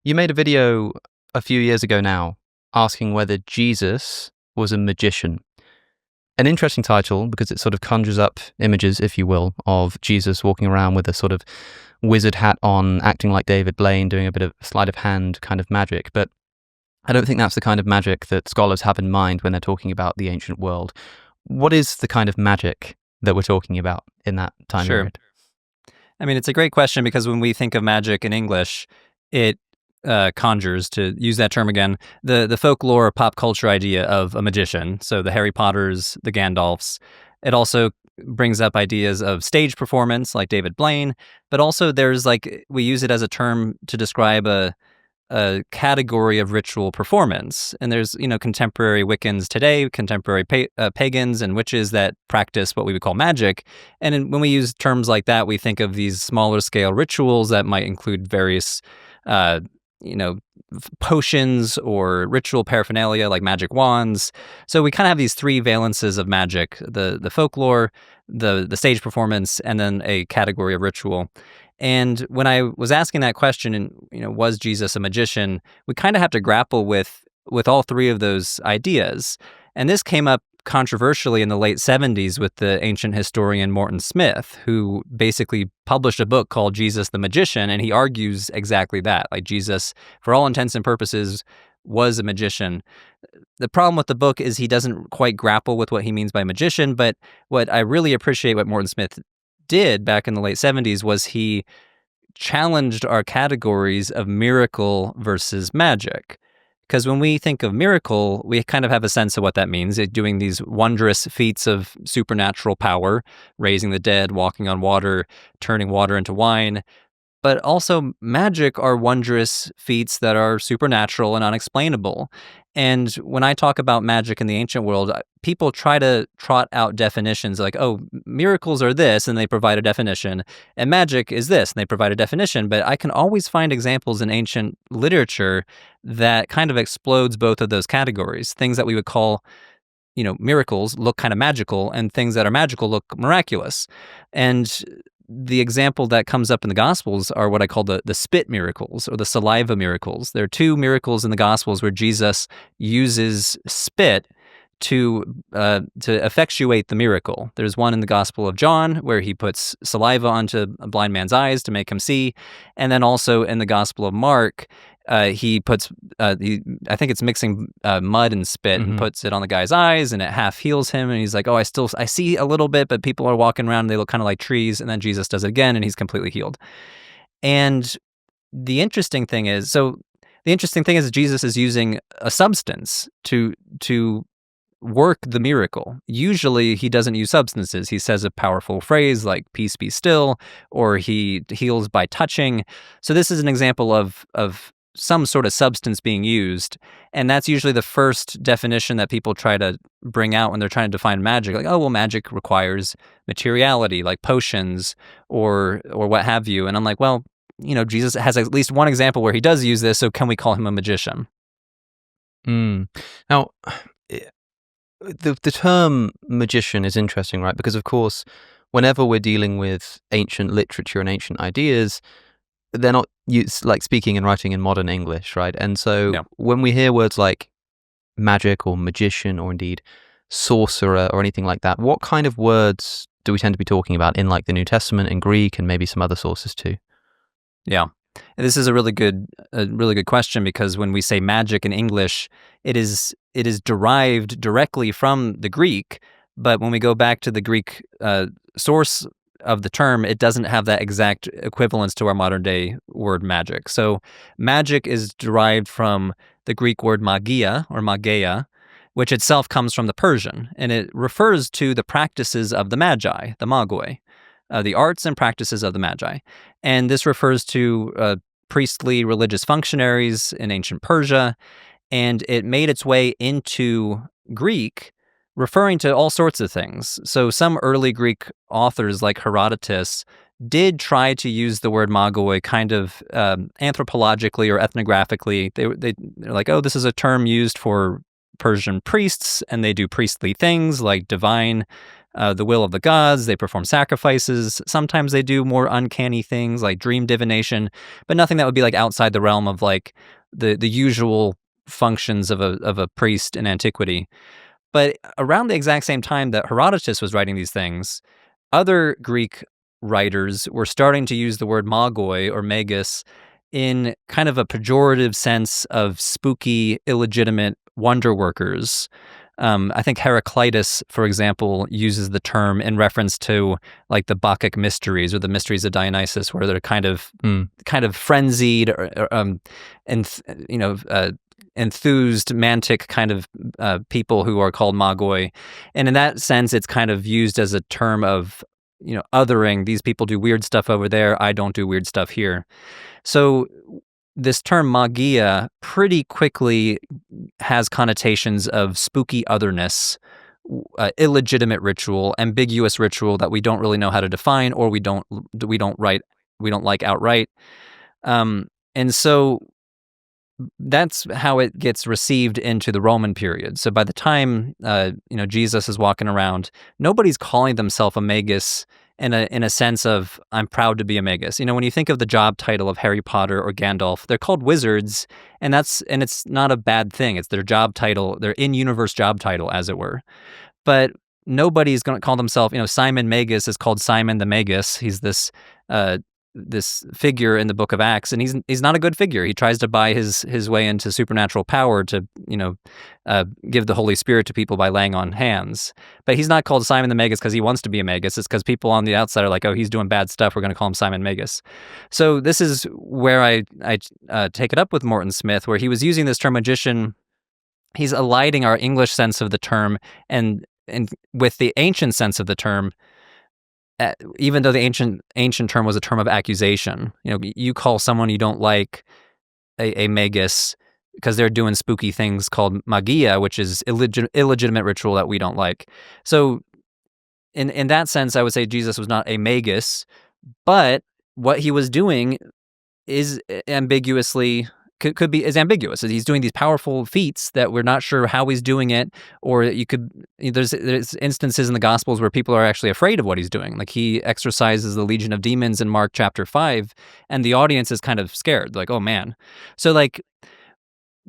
You made a video a few years ago now asking whether Jesus was a magician. An interesting title because it sort of conjures up images, if you will, of Jesus walking around with a sort of wizard hat on, acting like David Blaine, doing a bit of sleight of hand kind of magic. But I don't think that's the kind of magic that scholars have in mind when they're talking about the ancient world. What is the kind of magic that we're talking about in that time Sure. period? I mean, it's a great question because when we think of magic in English, it conjures, to use that term again, the folklore pop culture idea of a magician. So the Harry Potters, the Gandalfs. It also brings up ideas of stage performance like David Blaine, but also we use it as a term to describe a category of ritual performance. And there's, contemporary Wiccans today, contemporary pagans and witches that practice what we would call magic. And when we use terms like that, we think of these smaller scale rituals that might include various, potions or ritual paraphernalia like magic wands. So we kind of have these three valences of magic: the folklore, the stage performance, and then a category of ritual. And when I was asking that question, and was Jesus a magician, we kind of have to grapple with all three of those ideas. And this came up controversially in the late 70s with the ancient historian Morton Smith, who basically published a book called Jesus the Magician, and he argues exactly that. Like, Jesus, for all intents and purposes, was a magician. The problem with the book is he doesn't quite grapple with what he means by magician, but what I really appreciate what Morton Smith did back in the late 70s was he challenged our categories of miracle versus magic. Because when we think of miracle, we kind of have a sense of what that means. Doing these wondrous feats of supernatural power, raising the dead, walking on water, turning water into wine. But also magic are wondrous feats that are supernatural and unexplainable. And when I talk about magic in the ancient world, people try to trot out definitions like, oh, miracles are this, and they provide a definition, and magic is this, and they provide a definition. But I can always find examples in ancient literature that kind of explodes both of those categories. Things that we would call, miracles look kind of magical, and things that are magical look miraculous. And the example that comes up in the Gospels are what I call the spit miracles or the saliva miracles. There are two miracles in the Gospels where Jesus uses spit to effectuate the miracle. There's one in the Gospel of John where he puts saliva onto a blind man's eyes to make him see, and then also in the Gospel of Mark, he puts, I think it's mixing mud and spit and puts it on the guy's eyes, and it half heals him. And he's like, oh, I see a little bit, but people are walking around and they look kind of like trees. And then Jesus does it again, and he's completely healed. And the interesting thing is Jesus is using a substance to work the miracle. Usually he doesn't use substances. He says a powerful phrase like "peace be still," or he heals by touching. So this is an example of some sort of substance being used, and that's usually the first definition that people try to bring out when they're trying to define magic. Like, oh, well, magic requires materiality, like potions or what have you. And I'm like, well, Jesus has at least one example where he does use this, so can we call him a magician? Now, the term magician is interesting, right? Because, of course, whenever we're dealing with ancient literature and ancient ideas, they're not used like speaking and writing in modern English, right? And so when we hear words like magic or magician or indeed sorcerer or anything like that, what kind of words do we tend to be talking about in like the New Testament and Greek and maybe some other sources too? Yeah. And this is a really good question, because when we say magic in English, it is derived directly from the Greek, but when we go back to the Greek source of the term, it doesn't have that exact equivalence to our modern day word magic. So magic is derived from the Greek word magia or mageia, which itself comes from the Persian, and it refers to the practices of the magi, the magoi, the arts and practices of the magi. And this refers to priestly religious functionaries in ancient Persia, and it made its way into Greek, referring to all sorts of things. So some early Greek authors like Herodotus did try to use the word magoi kind of anthropologically or ethnographically. They're like, oh, this is a term used for Persian priests, and they do priestly things like divine the will of the gods. They perform sacrifices. Sometimes they do more uncanny things like dream divination, but nothing that would be like outside the realm of like the usual functions of a priest in antiquity. But around the exact same time that Herodotus was writing these things, other Greek writers were starting to use the word magoi or magus in kind of a pejorative sense of spooky, illegitimate wonder workers. I think Heraclitus, for example, uses the term in reference to like the Bacchic mysteries or the mysteries of Dionysus, where they're kind of frenzied or enthused, mantic kind of people who are called magoi. And in that sense, it's kind of used as a term of, othering. These people do weird stuff over there. I don't do weird stuff here. So this term magia pretty quickly has connotations of spooky otherness, illegitimate ritual, ambiguous ritual that we don't really know how to define, or we don't like outright. And so that's how it gets received into the Roman period. So by the time Jesus is walking around, nobody's calling themselves a magus in a sense of I'm proud to be a magus. When you think of the job title of Harry Potter or Gandalf, they're called wizards, and it's not a bad thing. It's their job title, their in-universe job title, as it were. But nobody's going to call themselves. Simon Magus is called Simon the Magus. He's this figure in the Book of Acts, and he's not a good figure. He tries to buy his way into supernatural power to give the Holy Spirit to people by laying on hands. But he's not called Simon the Magus because he wants to be a magus. It's because people on the outside are like, oh, he's doing bad stuff. We're going to call him Simon Magus. So this is where I take it up with Morton Smith, where he was using this term magician. He's eliding our English sense of the term and with the ancient sense of the term. Even though the ancient term was a term of accusation, you call someone you don't like a magus because they're doing spooky things called magia, which is illegitimate ritual that we don't like. So in that sense, I would say Jesus was not a magus, but what he was doing is ambiguously could be ambiguous. He's doing these powerful feats that we're not sure how he's doing it, or there's instances in the Gospels where people are actually afraid of what he's doing. Like he exorcises the legion of demons in Mark chapter 5, and the audience is kind of scared, like, oh man. So like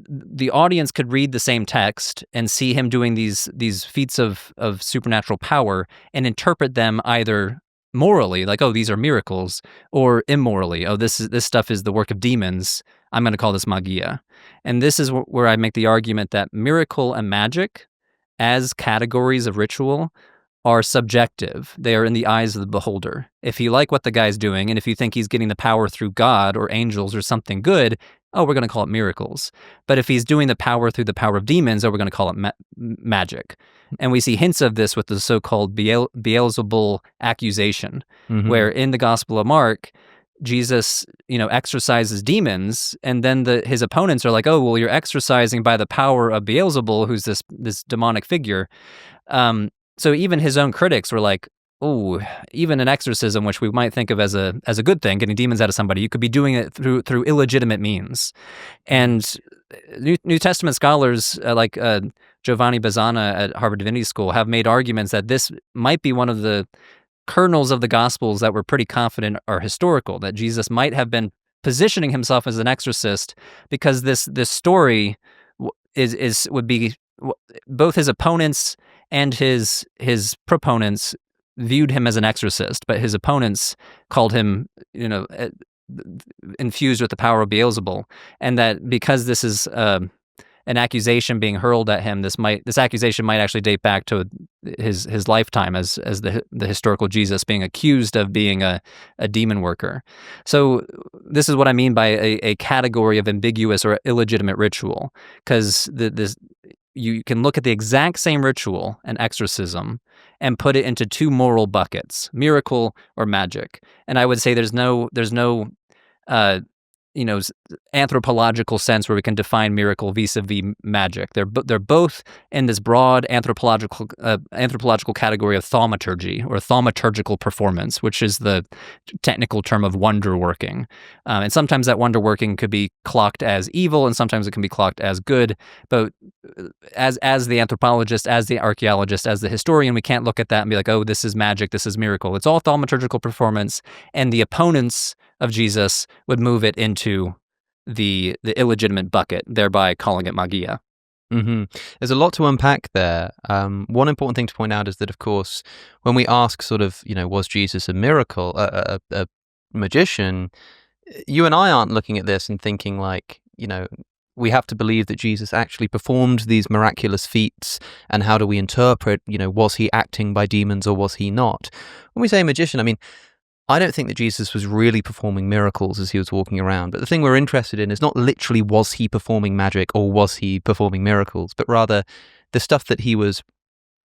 the audience could read the same text and see him doing these feats of supernatural power and interpret them either morally, like, oh, these are miracles, or immorally, oh, this stuff is the work of demons. I'm going to call this magia. And this is where I make the argument that miracle and magic as categories of ritual are subjective. They are in the eyes of the beholder. If you like what the guy's doing, and if you think he's getting the power through God or angels or something good, oh, we're going to call it miracles. But if he's doing the power through the power of demons, oh, we're going to call it magic. And we see hints of this with the so-called Beelzebul accusation, where in the Gospel of Mark, Jesus, exorcises demons, and then his opponents are like, oh, well, you're exorcising by the power of Beelzebul, who's this demonic figure. So even his own critics were like, oh, even an exorcism, which we might think of as a good thing, getting demons out of somebody, you could be doing it through illegitimate means. And New Testament scholars like Giovanni Bazzana at Harvard Divinity School have made arguments that this might be one of the kernels of the Gospels that we're pretty confident are historical, that Jesus might have been positioning himself as an exorcist because this story would be both his opponents and his proponents viewed him as an exorcist, but his opponents called him, infused with the power of Beelzebul, and that because this is an accusation being hurled at him, this accusation might actually date back to his lifetime as the historical Jesus being accused of being a demon worker. So this is what I mean by a category of ambiguous or illegitimate ritual, because you can look at the exact same ritual, an exorcism, and put it into two moral buckets: miracle or magic. And I would say there's no anthropological sense where we can define miracle vis-a-vis magic. They're both in this broad anthropological category of thaumaturgy or thaumaturgical performance, which is the technical term of wonder working. And sometimes that wonder working could be clocked as evil, and sometimes it can be clocked as good. But as the anthropologist, as the archaeologist, as the historian, we can't look at that and be like, oh, this is magic, this is miracle. It's all thaumaturgical performance, and the opponents of Jesus would move it into the illegitimate bucket, thereby calling it magia. Mm-hmm. There's a lot to unpack there. One important thing to point out is that, of course, when we ask sort of, was Jesus a miracle, a magician, you and I aren't looking at this and thinking like, we have to believe that Jesus actually performed these miraculous feats, and how do we interpret, was he acting by demons or was he not? When we say magician, I mean, I don't think that Jesus was really performing miracles as he was walking around, but the thing we're interested in is not literally was he performing magic or was he performing miracles, but rather the stuff that he was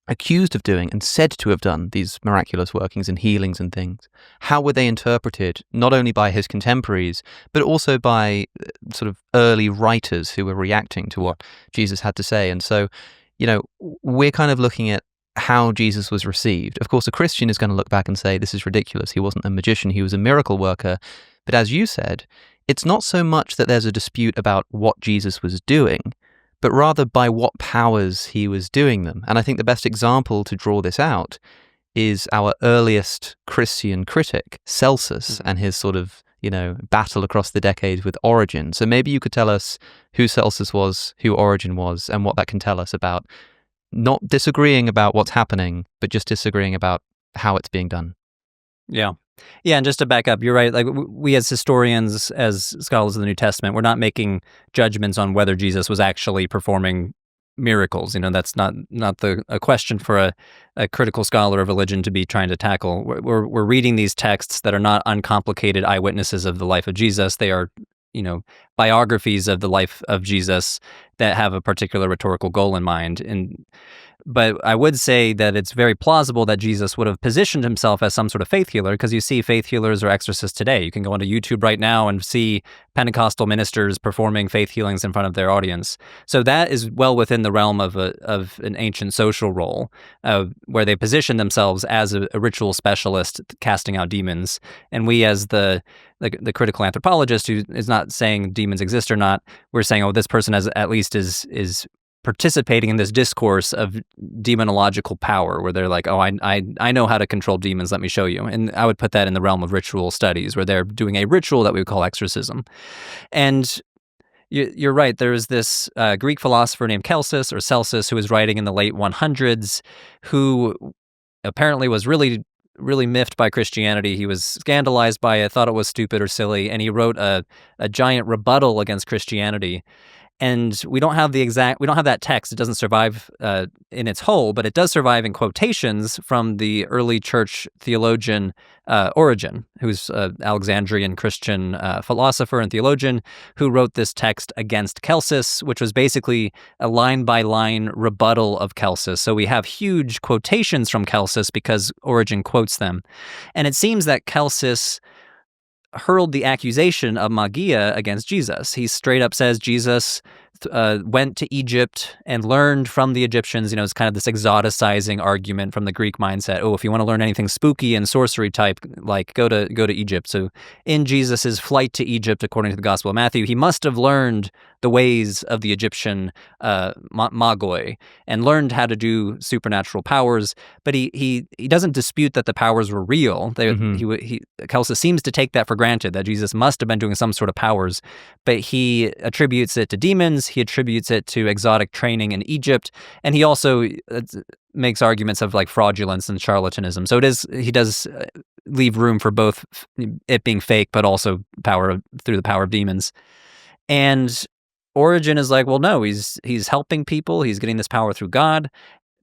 accused of doing and said to have done, these miraculous workings and healings and things. How were they interpreted, not only by his contemporaries, but also by sort of early writers who were reacting to what Jesus had to say? And so, we're kind of looking at how Jesus was received. Of course, a Christian is going to look back and say, this is ridiculous. He wasn't a magician, he was a miracle worker. But as you said, it's not so much that there's a dispute about what Jesus was doing, but rather by what powers he was doing them. And I think the best example to draw this out is our earliest Christian critic, Celsus, and his sort of, battle across the decades with Origen. So maybe you could tell us who Celsus was, who Origen was, and what that can tell us about not disagreeing about what's happening, but just disagreeing about how it's being done. Yeah. Yeah, and just to back up, you're right. Like we as historians, as scholars of the New Testament, we're not making judgments on whether Jesus was actually performing miracles. That's not a question for a critical scholar of religion to be trying to tackle. We're reading these texts that are not uncomplicated eyewitnesses of the life of Jesus. They are biographies of the life of Jesus that have a particular rhetorical goal in mind. But I would say that it's very plausible that Jesus would have positioned himself as some sort of faith healer, because you see faith healers or exorcists today. You can go onto YouTube right now and see Pentecostal ministers performing faith healings in front of their audience. So that is well within the realm of an ancient social role, where they position themselves as a ritual specialist casting out demons. And we, as the critical anthropologist who is not saying demons exist or not, we're saying, oh, this person at least is participating in this discourse of demonological power, where they're like, oh, I know how to control demons, let me show you. And I would put that in the realm of ritual studies, where they're doing a ritual that we would call exorcism. And you're right, there is this Greek philosopher named Celsus, who was writing in the late 100s, who apparently was really miffed by Christianity. He was scandalized by it, thought it was stupid or silly, and he wrote a giant rebuttal against Christianity. And we don't have that text. It doesn't survive in its whole, but it does survive in quotations from the early church theologian Origen, who's an Alexandrian Christian philosopher and theologian, who wrote this text against Celsus, which was basically a line-by-line rebuttal of Celsus. So we have huge quotations from Celsus because Origen quotes them. And it seems that Celsus hurled the accusation of magia against Jesus. He straight up says Jesus went to Egypt and learned from the Egyptians. It's kind of this exoticizing argument from the Greek mindset. Oh, if you want to learn anything spooky and sorcery type, like go to Egypt. So in Jesus's flight to Egypt, according to the Gospel of Matthew, he must have learned the ways of the Egyptian magoi and learned how to do supernatural powers. But he doesn't dispute that the powers were real. Celsus seems to take that for granted, that Jesus must have been doing some sort of powers, but he attributes it to demons. He attributes it to exotic training in Egypt, and he also makes arguments of like fraudulence and charlatanism. So he does leave room for both it being fake, but also through the power of demons. And Origen is like, well, no, he's helping people. He's getting this power through God.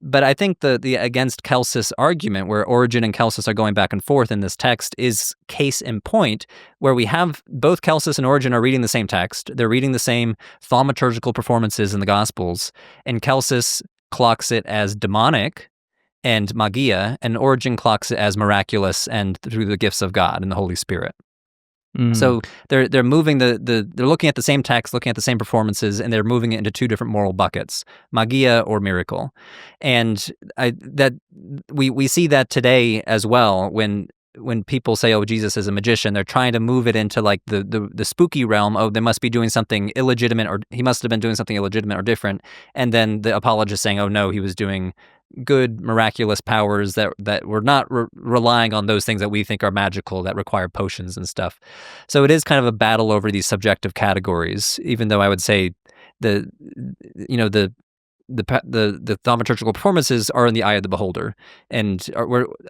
But I think the against Celsus argument, where Origen and Celsus are going back and forth in this text, is case in point, where we have both Celsus and Origen are reading the same text. They're reading the same thaumaturgical performances in the Gospels, and Celsus clocks it as demonic and magia, and Origen clocks it as miraculous and through the gifts of God and the Holy Spirit. So they're moving they're looking at the same text, looking at the same performances, and they're moving it into two different moral buckets: magia or miracle. And we see that today as well when people say, "Oh, Jesus is a magician," they're trying to move it into like the spooky realm. Oh, they must be doing something illegitimate, or he must have been doing something illegitimate or different. And then the apologist saying, "Oh no, he was doing good miraculous powers that were not relying on those things that we think are magical, that require potions and stuff." So it is kind of a battle over these subjective categories, even though I would say the thaumaturgical performances are in the eye of the beholder. And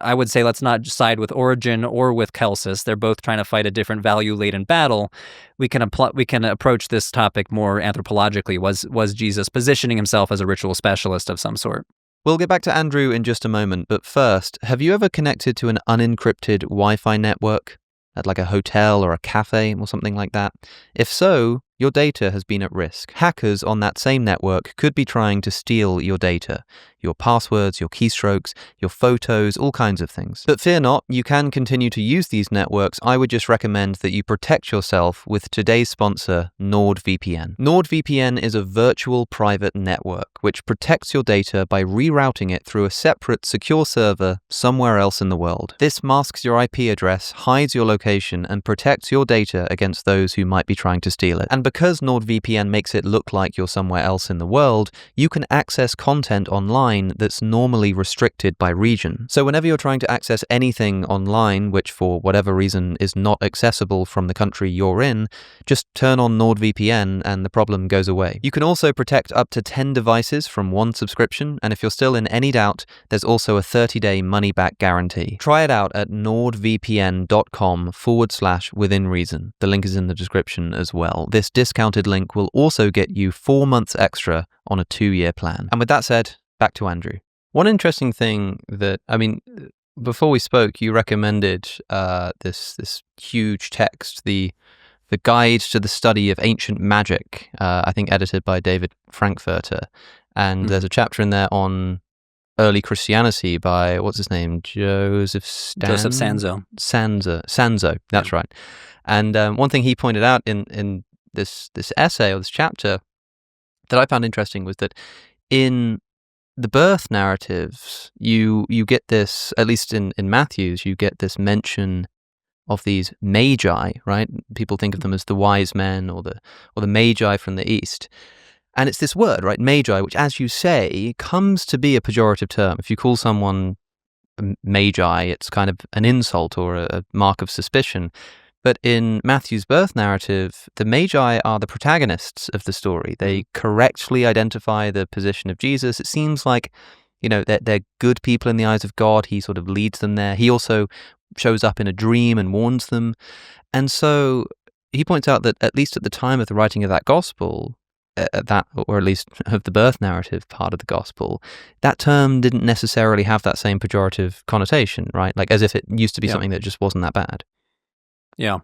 I would say let's not side with Origen or with Celsus. They're both trying to fight a different value-laden battle. We can approach this topic more anthropologically. Was Jesus positioning himself as a ritual specialist of some sort? We'll get back to Andrew in just a moment, but first, have you ever connected to an unencrypted Wi-Fi network at like a hotel or a cafe or something like that? If so, your data has been at risk. Hackers on that same network could be trying to steal your data, your passwords, your keystrokes, your photos, all kinds of things. But fear not, you can continue to use these networks. I would just recommend that you protect yourself with today's sponsor, NordVPN. NordVPN is a virtual private network which protects your data by rerouting it through a separate secure server somewhere else in the world. This masks your IP address, hides your location, and protects your data against those who might be trying to steal it. And because NordVPN makes it look like you're somewhere else in the world, you can access content online that's normally restricted by region. So whenever you're trying to access anything online, which for whatever reason is not accessible from the country you're in, just turn on NordVPN and the problem goes away. You can also protect up to 10 devices from one subscription, and if you're still in any doubt, there's also a 30-day money-back guarantee. Try it out at nordvpn.com/withinreason. The link is in the description as well. This discounted link will also get you 4 months extra on a 2-year plan. And with that said, back to Andrew. One interesting thing that, before we spoke, you recommended this huge text, the Guide to the Study of Ancient Magic, I think edited by David Frankfurter. And there's a chapter in there on early Christianity by, what's his name? Joseph Sanzo. Sanzo, that's right. And one thing he pointed out in this essay or this chapter that I found interesting was that in the birth narratives, you get this, at least in Matthew's, you get this mention of these magi, right? People think of them as the wise men or the magi from the east. And it's this word, right, magi, which, as you say, comes to be a pejorative term. If you call someone a magi, it's kind of an insult or a mark of suspicion. But in Matthew's birth narrative, the Magi are the protagonists of the story. They correctly identify the position of Jesus. It seems like, they're good people in the eyes of God. He sort of leads them there. He also shows up in a dream and warns them. And so he points out that at least at the time of the writing of that gospel, or at least of the birth narrative part of the gospel, that term didn't necessarily have that same pejorative connotation, right? Like as if it used to be something that just wasn't that bad. Yeah,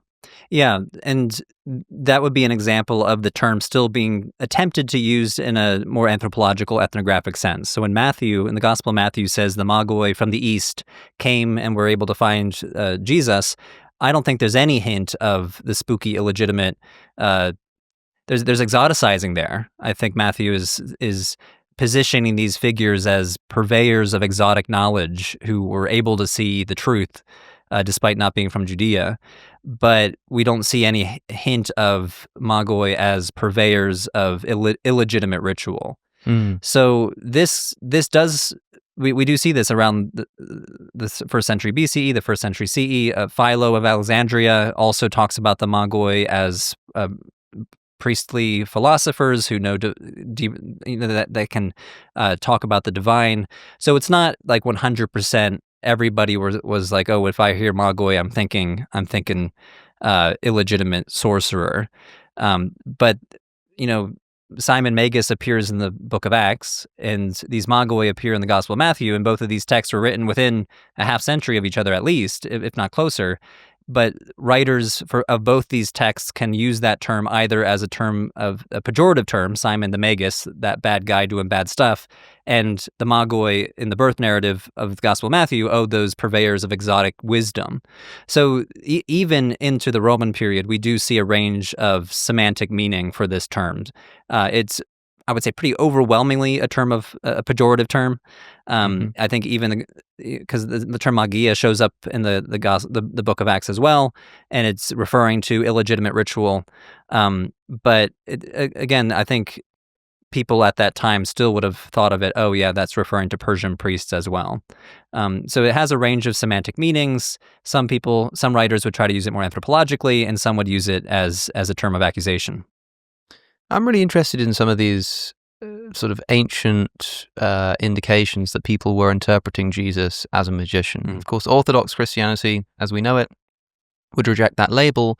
and that would be an example of the term still being attempted to use in a more anthropological, ethnographic sense. So in the Gospel of Matthew says the Magoi from the east came and were able to find Jesus. I don't think there's any hint of the spooky, illegitimate. There's exoticizing there. I think Matthew is positioning these figures as purveyors of exotic knowledge who were able to see the truth despite not being from Judea. But we don't see any hint of Magoi as purveyors of illegitimate ritual. So this does, we do see this around the 1st century BCE, the 1st century CE. Philo of Alexandria also talks about the Magoi as priestly philosophers who know that they can talk about the divine. So it's not like 100% everybody was like, oh, if I hear Magoi, I'm thinking illegitimate sorcerer. But Simon Magus appears in the book of Acts, and these Magoi appear in the Gospel of Matthew, and both of these texts were written within a half century of each other at least, if not closer. but writers of both these texts can use that term either as a pejorative term, Simon the Magus, that bad guy doing bad stuff, and the Magoi in the birth narrative of the Gospel of Matthew, those purveyors of exotic wisdom. So even into the Roman period, we do see a range of semantic meaning for this term. It's, I would say, pretty overwhelmingly a pejorative term. I think even because the term magia shows up in the book of Acts as well, and it's referring to illegitimate ritual. But again, I think people at that time still would have thought of it, oh yeah, that's referring to Persian priests as well. So it has a range of semantic meanings. Some writers would try to use it more anthropologically, and some would use it as a term of accusation. I'm really interested in some of these sort of ancient indications that people were interpreting Jesus as a magician. Of course, Orthodox Christianity, as we know it, would reject that label,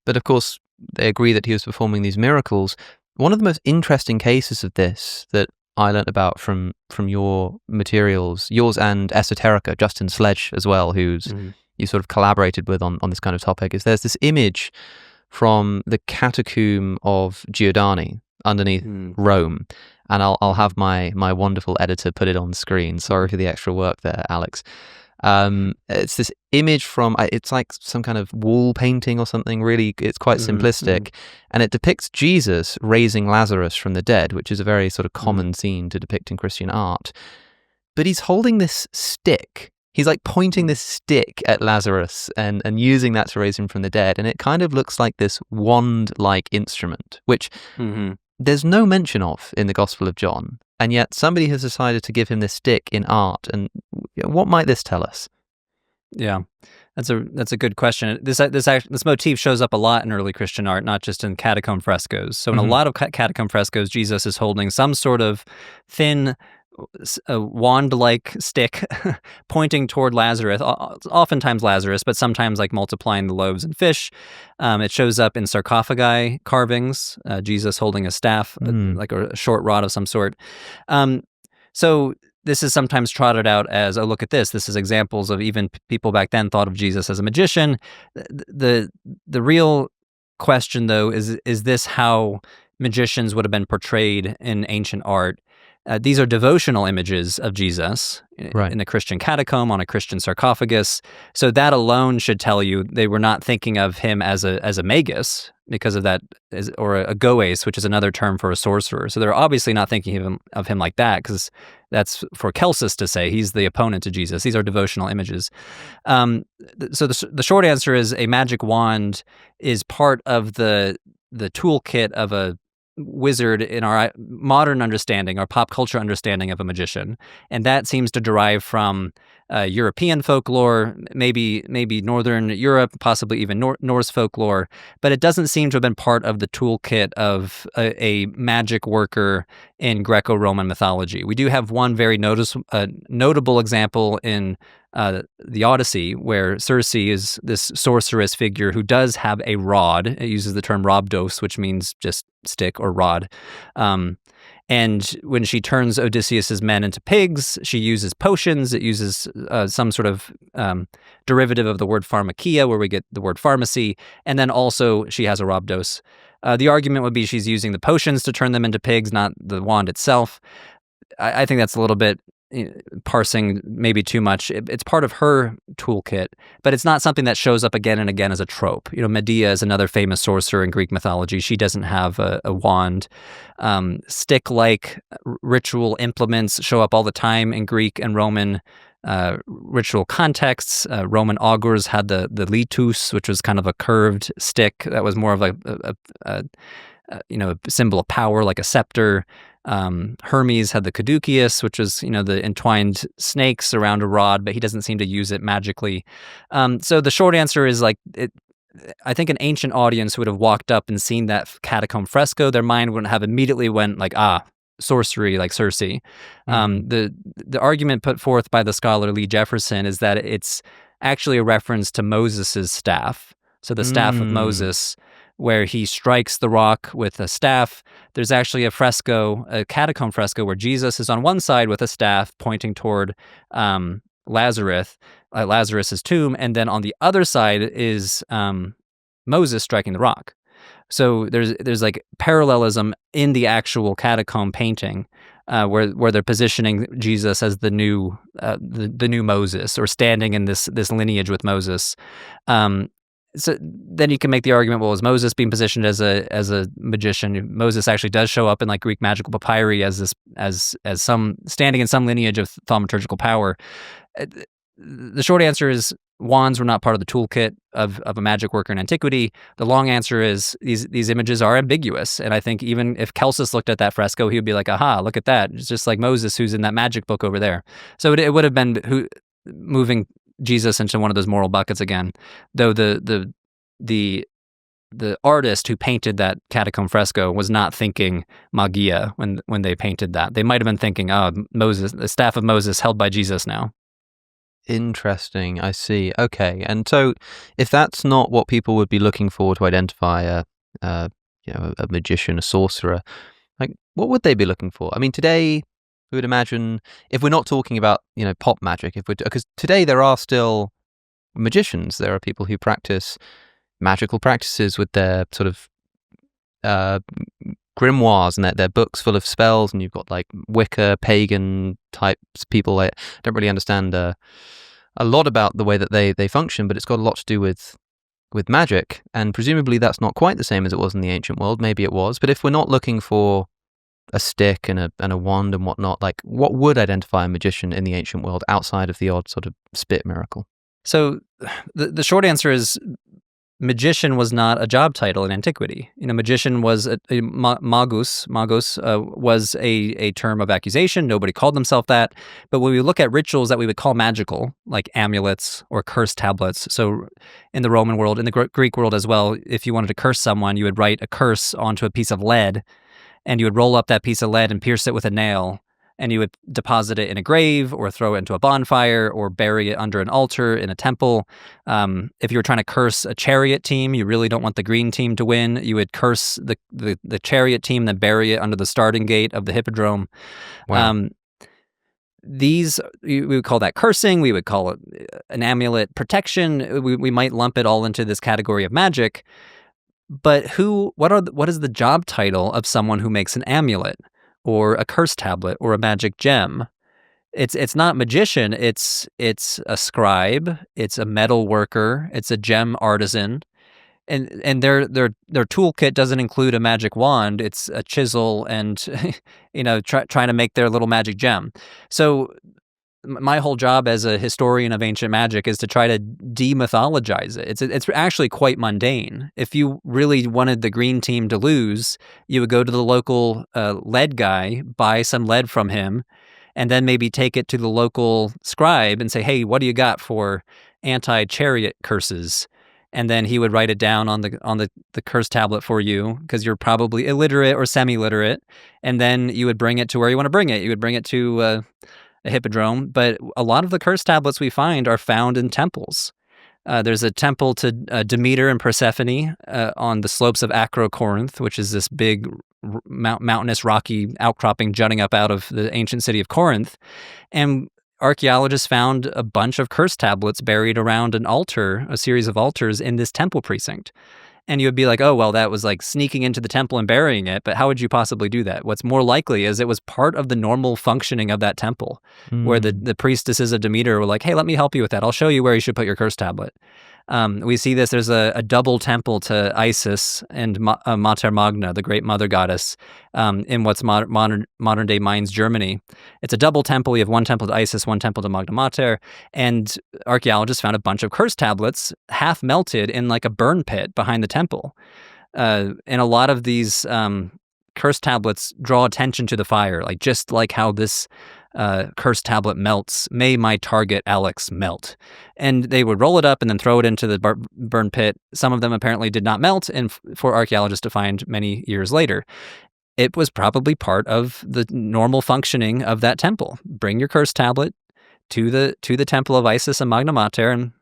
but of course, they agree that he was performing these miracles. One of the most interesting cases of this that I learnt about from your materials, yours and Esoterica, Justin Sledge as well, who's you sort of collaborated with on this kind of topic, is there's this image from the catacomb of Giordani underneath Rome. And I'll have my wonderful editor put it on screen. Sorry for the extra work there, Alex. It's this image from, it's like some kind of wall painting or something, really. It's quite simplistic. And it depicts Jesus raising Lazarus from the dead, which is a very sort of common scene to depict in Christian art. But he's holding this stick. He's like pointing this stick at Lazarus and using that to raise him from the dead. And it kind of looks like this wand-like instrument, which there's no mention of in the Gospel of John. And yet somebody has decided to give him this stick in art. And what might this tell us? Yeah, that's a good question. This motif shows up a lot in early Christian art, not just in catacomb frescoes. So in a lot of catacomb frescoes, Jesus is holding some sort of thin, wand-like stick pointing toward Lazarus, oftentimes Lazarus, but sometimes like multiplying the loaves and fish. It shows up in sarcophagi carvings, Jesus holding a staff, like a short rod of some sort. So this is sometimes trotted out as, oh, look at this. This is examples of even people back then thought of Jesus as a magician. The real question, though, is this how magicians would have been portrayed in ancient art? These are devotional images of Jesus in a Christian catacomb, on a Christian sarcophagus. So that alone should tell you they were not thinking of him as a magus because of that, or a goes, which is another term for a sorcerer. So they're obviously not thinking of him like that, because that's for Celsus to say. He's the opponent to Jesus. These are devotional images. So the short answer is a magic wand is part of the toolkit of a wizard in our modern understanding, our pop culture understanding of a magician, and that seems to derive from European folklore, maybe Northern Europe, possibly even Norse folklore, but it doesn't seem to have been part of the toolkit of a magic worker in Greco-Roman mythology. We do have one very notable example in the Odyssey, where Circe is this sorceress figure who does have a rod. It uses the term rhabdos, which means just stick or rod. And when she turns Odysseus's men into pigs, she uses potions. It uses some sort of derivative of the word pharmakia, where we get the word pharmacy. And then also she has a rhabdos. The argument would be she's using the potions to turn them into pigs, not the wand itself. I think that's a little bit parsing maybe too much. It's part of her toolkit, but it's not something that shows up again and again as a trope. Medea is another famous sorcerer in Greek mythology. She doesn't have a wand. Stick-like ritual implements show up all the time in Greek and Roman ritual contexts. Roman augurs had the litus, which was kind of a curved stick that was more of a symbol of power, like a scepter. Hermes had the caduceus, which was, the entwined snakes around a rod, but he doesn't seem to use it magically. So the short answer is I think an ancient audience would have walked up and seen that catacomb fresco. Their mind wouldn't have immediately went like, sorcery, like Circe. The argument put forth by the scholar Lee Jefferson is that it's actually a reference to Moses's staff. So the staff of Moses, where he strikes the rock with a staff. There's actually a catacomb fresco, where Jesus is on one side with a staff pointing toward Lazarus's tomb, and then on the other side is Moses striking the rock. So there's like parallelism in the actual catacomb painting, where they're positioning Jesus as the new Moses, or standing in this lineage with Moses. So then you can make the argument, well, is Moses being positioned as a magician? Moses actually does show up in like Greek magical papyri as some standing in some lineage of thaumaturgical power. The short answer is wands were not part of the toolkit of a magic worker in antiquity. The long answer is these images are ambiguous, and I think even if Celsus looked at that fresco, he would be like, "Aha! Look at that! It's just like Moses, who's in that magic book over there." So it would have been moving Jesus into one of those moral buckets again, though the artist who painted that catacomb fresco was not thinking magia when they painted that. They might have been thinking, "Oh, Moses, the staff of Moses held by Jesus now." Interesting. I see. Okay. And so if that's not what people would be looking for to identify a magician, a sorcerer, like what would they be looking for? I mean, today we would imagine, if we're not talking about, pop magic, because today there are still magicians. There are people who practice magical practices with their sort of grimoires and their books full of spells, and you've got like Wicca, pagan types people. I don't really understand a lot about the way that they function, but it's got a lot to do with magic, and presumably that's not quite the same as it was in the ancient world. Maybe it was, but if we're not looking for a stick and a wand and whatnot, like what would identify a magician in the ancient world outside of the odd sort of spit miracle? So the short answer is magician was not a job title in antiquity. Magician was magus. Magus was a term of accusation. Nobody called themselves that. But when we look at rituals that we would call magical, like amulets or curse tablets, so in the Roman world, in the Greek world as well, if you wanted to curse someone, you would write a curse onto a piece of lead, and you would roll up that piece of lead and pierce it with a nail, and you would deposit it in a grave or throw it into a bonfire or bury it under an altar in a temple. If you were trying to curse a chariot team, you really don't want the green team to win. You would curse the chariot team, then bury it under the starting gate of the hippodrome. Wow. We would call that cursing. We would call it an amulet protection. We might lump it all into this category of magic. But what is the job title of someone who makes an amulet, or a curse tablet, or a magic gem? It's not magician. It's a scribe. It's a metal worker. It's a gem artisan, and their toolkit doesn't include a magic wand. It's a chisel and trying to make their little magic gem. So my whole job as a historian of ancient magic is to try to demythologize it. It's actually quite mundane. If you really wanted the green team to lose, you would go to the local lead guy, buy some lead from him, and then maybe take it to the local scribe and say, "Hey, what do you got for anti-chariot curses?" And then he would write it down on the curse tablet for you, because you're probably illiterate or semi-literate, and then you would bring it to where you want to bring it. You would bring it to a hippodrome, but a lot of the curse tablets we find are found in temples. There's a temple to Demeter and Persephone on the slopes of Acrocorinth, which is this big mountainous rocky outcropping jutting up out of the ancient city of Corinth. And archaeologists found a bunch of curse tablets buried around an altar, a series of altars in this temple precinct. And you would be like, oh, well, that was like sneaking into the temple and burying it. But how would you possibly do that? What's more likely is it was part of the normal functioning of that temple, where the priestesses of Demeter were like, hey, let me help you with that. I'll show you where you should put your curse tablet. We see this. There's a double temple to Isis and Mater Magna, the great mother goddess, in what's modern-day Mainz, Germany. It's a double temple. You have one temple to Isis, one temple to Magna Mater, and archaeologists found a bunch of curse tablets half melted in like a burn pit behind the temple. And a lot of these curse tablets draw attention to the fire, just like how this curse tablet melts. May my target Alex melt. And they would roll it up and then throw it into the burn pit. Some of them apparently did not melt, and for archaeologists to find many years later. It was probably part of the normal functioning of that temple. Bring your curse tablet to the temple of Isis and Magna Mater, and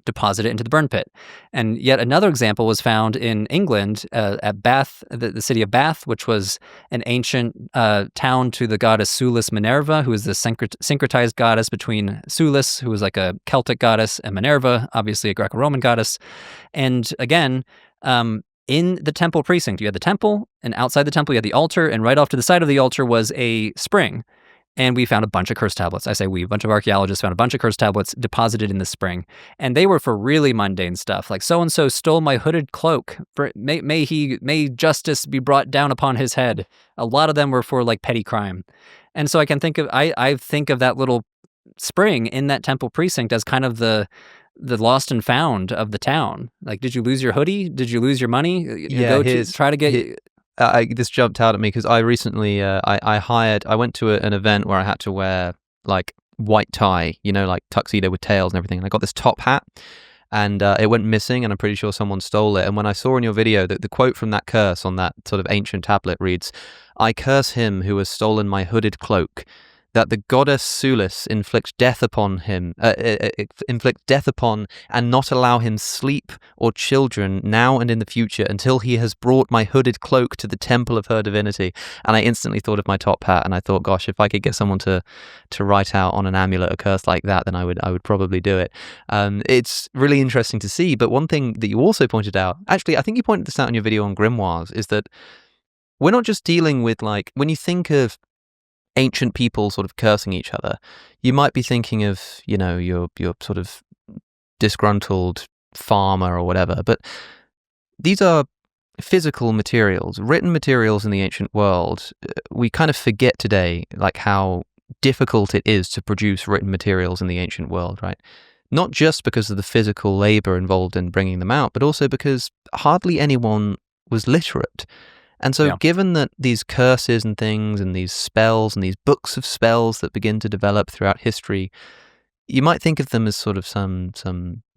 deposit it into the burn pit. And yet another example was found in England at Bath, the city of Bath, which was an ancient town to the goddess Celsus Minerva, who is the syncretized goddess between Celsus, who was like a Celtic goddess, and Minerva, obviously a Greco-Roman goddess. And again, in the temple precinct, you had the temple, and outside the temple, you had the altar, and right off to the side of the altar was a spring. And we found a bunch of curse tablets. I say we, a bunch of archaeologists found a bunch of curse tablets deposited in the spring. And they were for really mundane stuff, like so-and-so stole my hooded cloak. May justice be brought down upon his head. A lot of them were for like petty crime. And so I think of that little spring in that temple precinct as kind of the lost and found of the town. Like, did you lose your hoodie? Did you lose your money? This jumped out at me because I recently I went to an event where I had to wear like white tie, like tuxedo with tails and everything. And I got this top hat and it went missing, and I'm pretty sure someone stole it. And when I saw in your video that the quote from that curse on that sort of ancient tablet reads, "I curse him who has stolen my hooded cloak, that the goddess Celsus inflict death upon him, and not allow him sleep or children now and in the future until he has brought my hooded cloak to the temple of her divinity." And I instantly thought of my top hat, and I thought, gosh, if I could get someone to write out on an amulet a curse like that, then I would probably do it. It's really interesting to see. But one thing that you also pointed out, actually, I think you pointed this out in your video on Grimoires, is that we're not just dealing with, like, when you think of ancient people sort of cursing each other, you might be thinking of, your sort of disgruntled farmer or whatever, but these are physical materials, written materials in the ancient world. We kind of forget today, like, how difficult it is to produce written materials in the ancient world, right? Not just because of the physical labor involved in bringing them out, but also because hardly anyone was literate. And so given that these curses and things and these spells and these books of spells that begin to develop throughout history, you might think of them as sort of some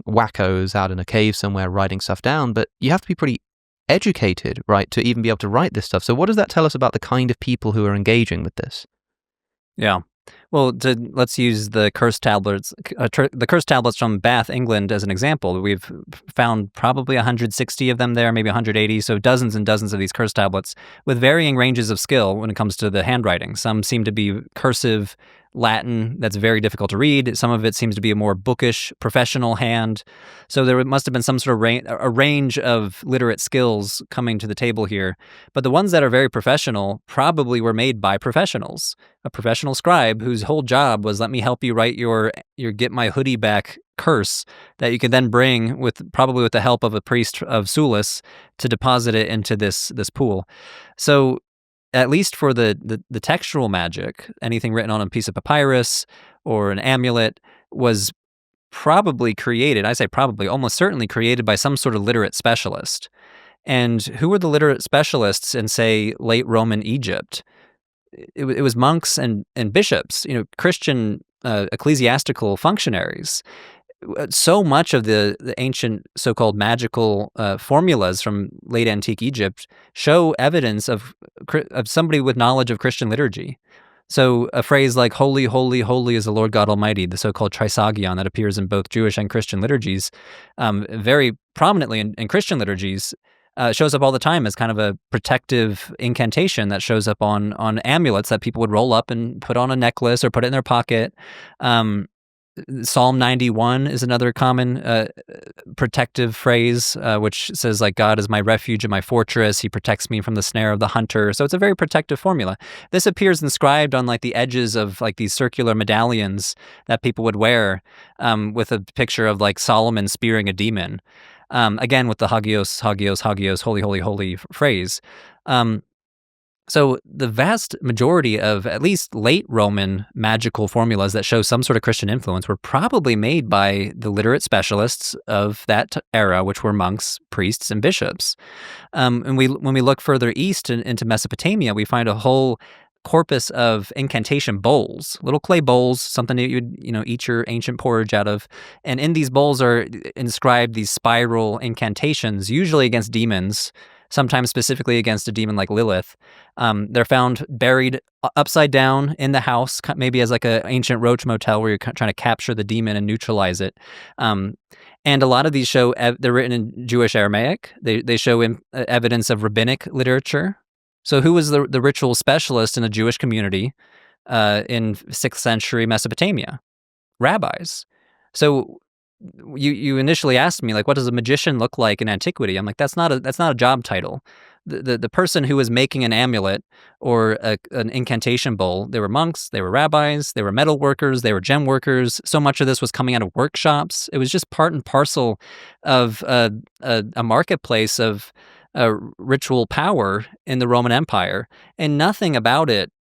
wackos out in a cave somewhere writing stuff down, but you have to be pretty educated, right, to even be able to write this stuff. So what does that tell us about the kind of people who are engaging with this? Yeah. Well, let's use the curse tablets, the curse tablets from Bath, England, as an example. We've found probably 160 of them there, maybe 180, so dozens and dozens of these curse tablets with varying ranges of skill when it comes to the handwriting. Some seem to be cursive Latin that's very difficult to read. Some of it seems to be a more bookish, professional hand. So there must have been some sort of a range of literate skills coming to the table here. But the ones that are very professional probably were made by professionals. A professional scribe whose whole job was, let me help you write your get my hoodie back curse that you could then bring probably with the help of a priest of Celsus to deposit it into this pool. So at least for the textual magic, anything written on a piece of papyrus or an amulet was probably created, I say probably, almost certainly created by some sort of literate specialist. And who were the literate specialists in, say, late Roman Egypt? It was monks and bishops, Christian ecclesiastical functionaries. So much of the ancient so-called magical formulas from late antique Egypt show evidence of somebody with knowledge of Christian liturgy. So a phrase like "Holy, holy, holy is the Lord God Almighty," the so-called trisagion that appears in both Jewish and Christian liturgies, very prominently in Christian liturgies, shows up all the time as kind of a protective incantation that shows up on amulets that people would roll up and put on a necklace or put it in their pocket. Psalm 91 is another common protective phrase, which says, like, God is my refuge and my fortress. He protects me from the snare of the hunter. So it's a very protective formula. This appears inscribed on, like, the edges of, like, these circular medallions that people would wear with a picture of, like, Solomon spearing a demon. Again, with the Hagios, Hagios, Hagios, holy, holy, holy phrase. So the vast majority of at least late Roman magical formulas that show some sort of Christian influence were probably made by the literate specialists of that era, which were monks, priests, and bishops. And when we look further east into Mesopotamia, we find a whole corpus of incantation bowls, little clay bowls, something that you'd eat your ancient porridge out of. And in these bowls are inscribed these spiral incantations, usually against demons. sometimes specifically against a demon like Lilith. They're found buried upside down in the house, maybe as like an ancient roach motel where you're trying to capture the demon and neutralize it. And a lot of these show, they're written in Jewish Aramaic. They show evidence of rabbinic literature. So who was the ritual specialist in a Jewish community in 6th century Mesopotamia? Rabbis. So you initially asked me, like, what does a magician look like in antiquity? I'm like, that's not a job title. The person who was making an amulet or an incantation bowl, they were monks, they were rabbis, they were metal workers, they were gem workers. So much of this was coming out of workshops. It was just part and parcel of a marketplace of ritual power in the Roman Empire, and nothing about it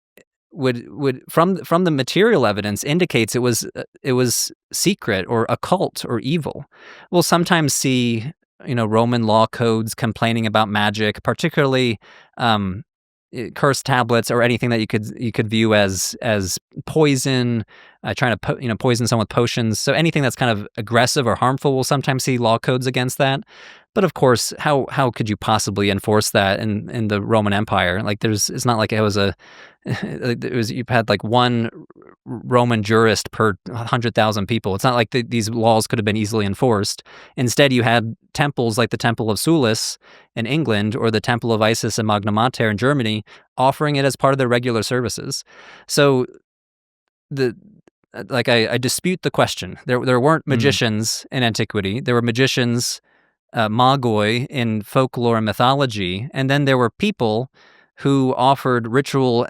would from the material evidence indicates it was secret or occult or evil. We'll sometimes see Roman law codes complaining about magic, particularly curse tablets or anything that you could view as poison, trying to poison someone with potions. So anything that's kind of aggressive or harmful, we'll sometimes see law codes against that. But of course, how could you possibly enforce that in the Roman Empire? Like it's not like it was you had like one Roman jurist per 100,000 people. It's not like these laws could have been easily enforced. Instead, you had temples like the Temple of Celsus in England or the Temple of Isis in Magna Mater in Germany offering it as part of their regular services. So I dispute the question. There weren't magicians in antiquity. There were magicians, magoi in folklore and mythology, and then there were people who offered ritual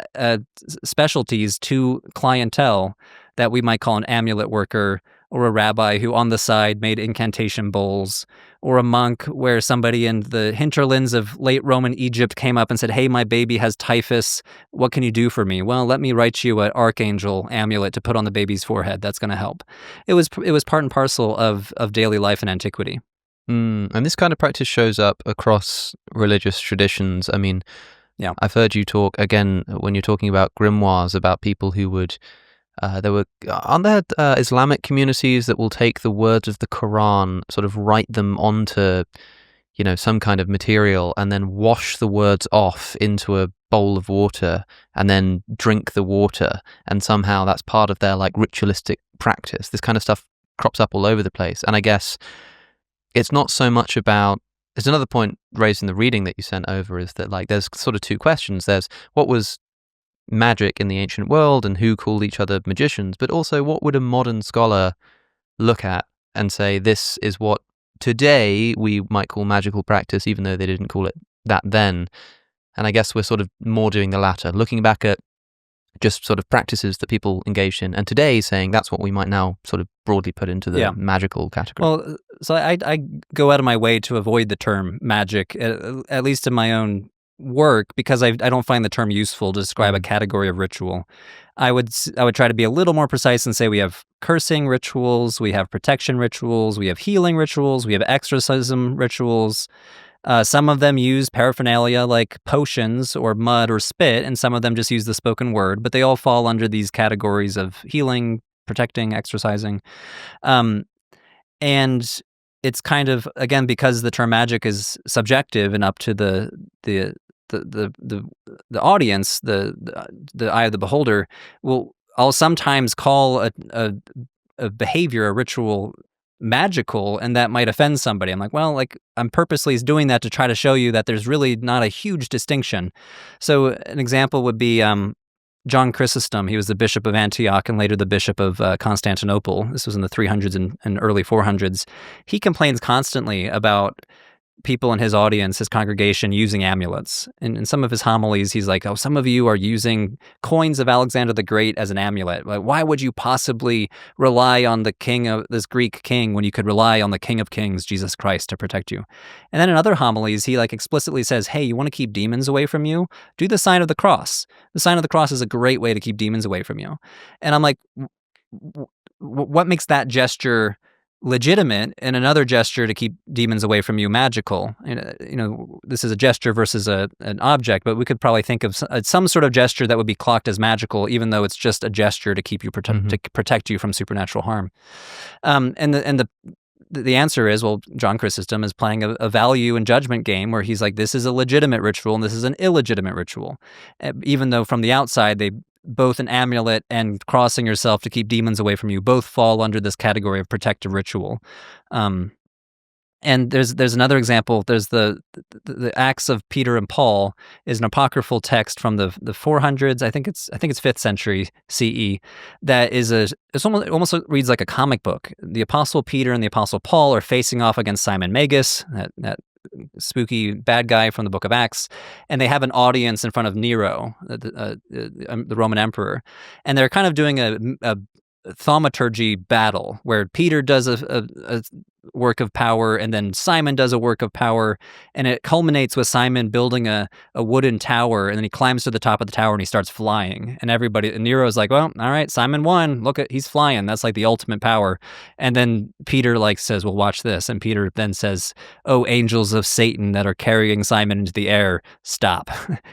specialties to clientele that we might call an amulet worker, or a rabbi who on the side made incantation bowls, or a monk where somebody in the hinterlands of late Roman Egypt came up and said, "Hey, my baby has typhus. What can you do for me?" "Well, let me write you an archangel amulet to put on the baby's forehead. That's going to help." It was part and parcel of daily life in antiquity. And this kind of practice shows up across religious traditions. I mean, yeah, I've heard you talk, again, when you're talking about grimoires, about people who would, aren't there Islamic communities that will take the words of the Quran, sort of write them onto, some kind of material and then wash the words off into a bowl of water and then drink the water, and somehow that's part of their like ritualistic practice. This kind of stuff crops up all over the place. And I guess it's not so much about, there's another point raised in the reading that you sent over, is that like there's sort of two questions. There's what was magic in the ancient world and who called each other magicians, but also what would a modern scholar look at and say, this is what today we might call magical practice, even though they didn't call it that then. And I guess we're sort of more doing the latter, looking back at just sort of practices that people engaged in, and today saying that's what we might now sort of broadly put into the magical category. Well, so I go out of my way to avoid the term magic, at least in my own work, because I don't find the term useful to describe a category of ritual. I would try to be a little more precise and say we have cursing rituals, we have protection rituals, we have healing rituals, we have exorcism rituals. Some of them use paraphernalia like potions or mud or spit, and some of them just use the spoken word, but they all fall under these categories of healing, protecting, exorcising. And it's kind of, again, because the term magic is subjective and up to the audience, the eye of the beholder, I'll sometimes call a behavior, a ritual, magical, and that might offend somebody. I'm like, well, like I'm purposely doing that to try to show you that there's really not a huge distinction. So an example would be John Chrysostom. He was the bishop of Antioch and later the bishop of Constantinople. This was in the 300s and early 400s. He complains constantly about people in his audience, his congregation, using amulets. And in some of his homilies, he's like, "Oh, some of you are using coins of Alexander the Great as an amulet. Like, why would you possibly rely on the king of this Greek king when you could rely on the King of Kings, Jesus Christ, to protect you?" And then in other homilies, he like explicitly says, "Hey, you want to keep demons away from you? Do the sign of the cross. The sign of the cross is a great way to keep demons away from you." And I'm like, what makes that gesture legitimate and another gesture to keep demons away from you magical? This is a gesture versus an object, but we could probably think of some sort of gesture that would be clocked as magical, even though it's just a gesture to keep you to protect you from supernatural harm. And the answer is, well, John Chrysostom is playing a value and judgment game where he's like, this is a legitimate ritual and this is an illegitimate ritual. Even though from the outside, they both an amulet and crossing yourself to keep demons away from you both fall under this category of protective ritual. And there's another example. There's the Acts of Peter and Paul is an apocryphal text from the 400s. I think it's 5th century CE. That is it almost reads like a comic book. The Apostle Peter and the Apostle Paul are facing off against Simon Magus, that spooky bad guy from the Book of Acts, and they have an audience in front of Nero, the Roman emperor, and they're kind of doing a thaumaturgy battle where Peter does a work of power and then Simon does a work of power, and it culminates with Simon building a wooden tower, and then he climbs to the top of the tower and he starts flying, and Nero's like, well, all right, Simon won, look at, he's flying, that's like the ultimate power. And then Peter says, well, watch this, and Peter then says, oh, angels of Satan that are carrying Simon into the air, stop.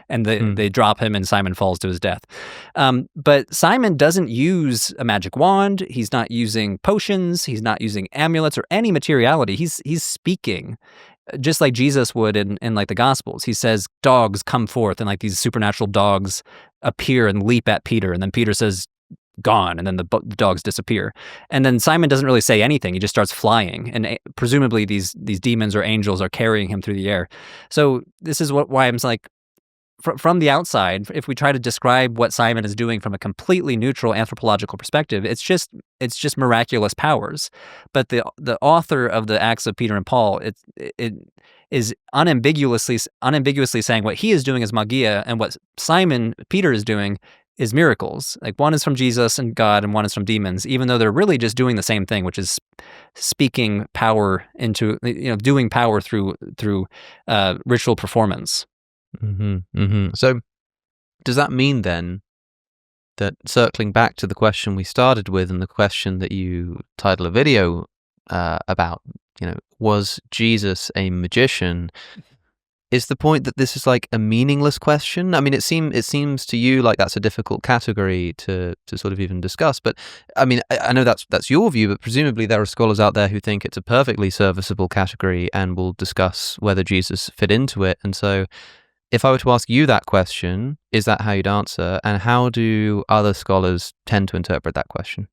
And they drop him and Simon falls to his death. But Simon doesn't use a magic wand, he's not using potions, he's not using amulets or any materiality. He's speaking just like Jesus would in like the Gospels. He says, dogs come forth, and like these supernatural dogs appear and leap at Peter, and then Peter says, gone, and then the dogs disappear. And then Simon doesn't really say anything. He just starts flying, and presumably these demons or angels are carrying him through the air. So this is why I'm like, from the outside, if we try to describe what Simon is doing from a completely neutral anthropological perspective, it's just miraculous powers. But the author of the Acts of Peter and Paul, it is unambiguously saying what he is doing is magia, and what Peter is doing is miracles. Like, one is from Jesus and God, and one is from demons, even though they're really just doing the same thing, which is speaking power into, doing power through ritual performance. So does that mean then that, circling back to the question we started with and the question that you title a video about, was Jesus a magician, is the point that this is like a meaningless question? I mean, it seems to you like that's a difficult category to sort of even discuss. But I mean, I know that's your view, but presumably there are scholars out there who think it's a perfectly serviceable category and will discuss whether Jesus fit into it. And so, if I were to ask you that question, is that how you'd answer? And how do other scholars tend to interpret that question?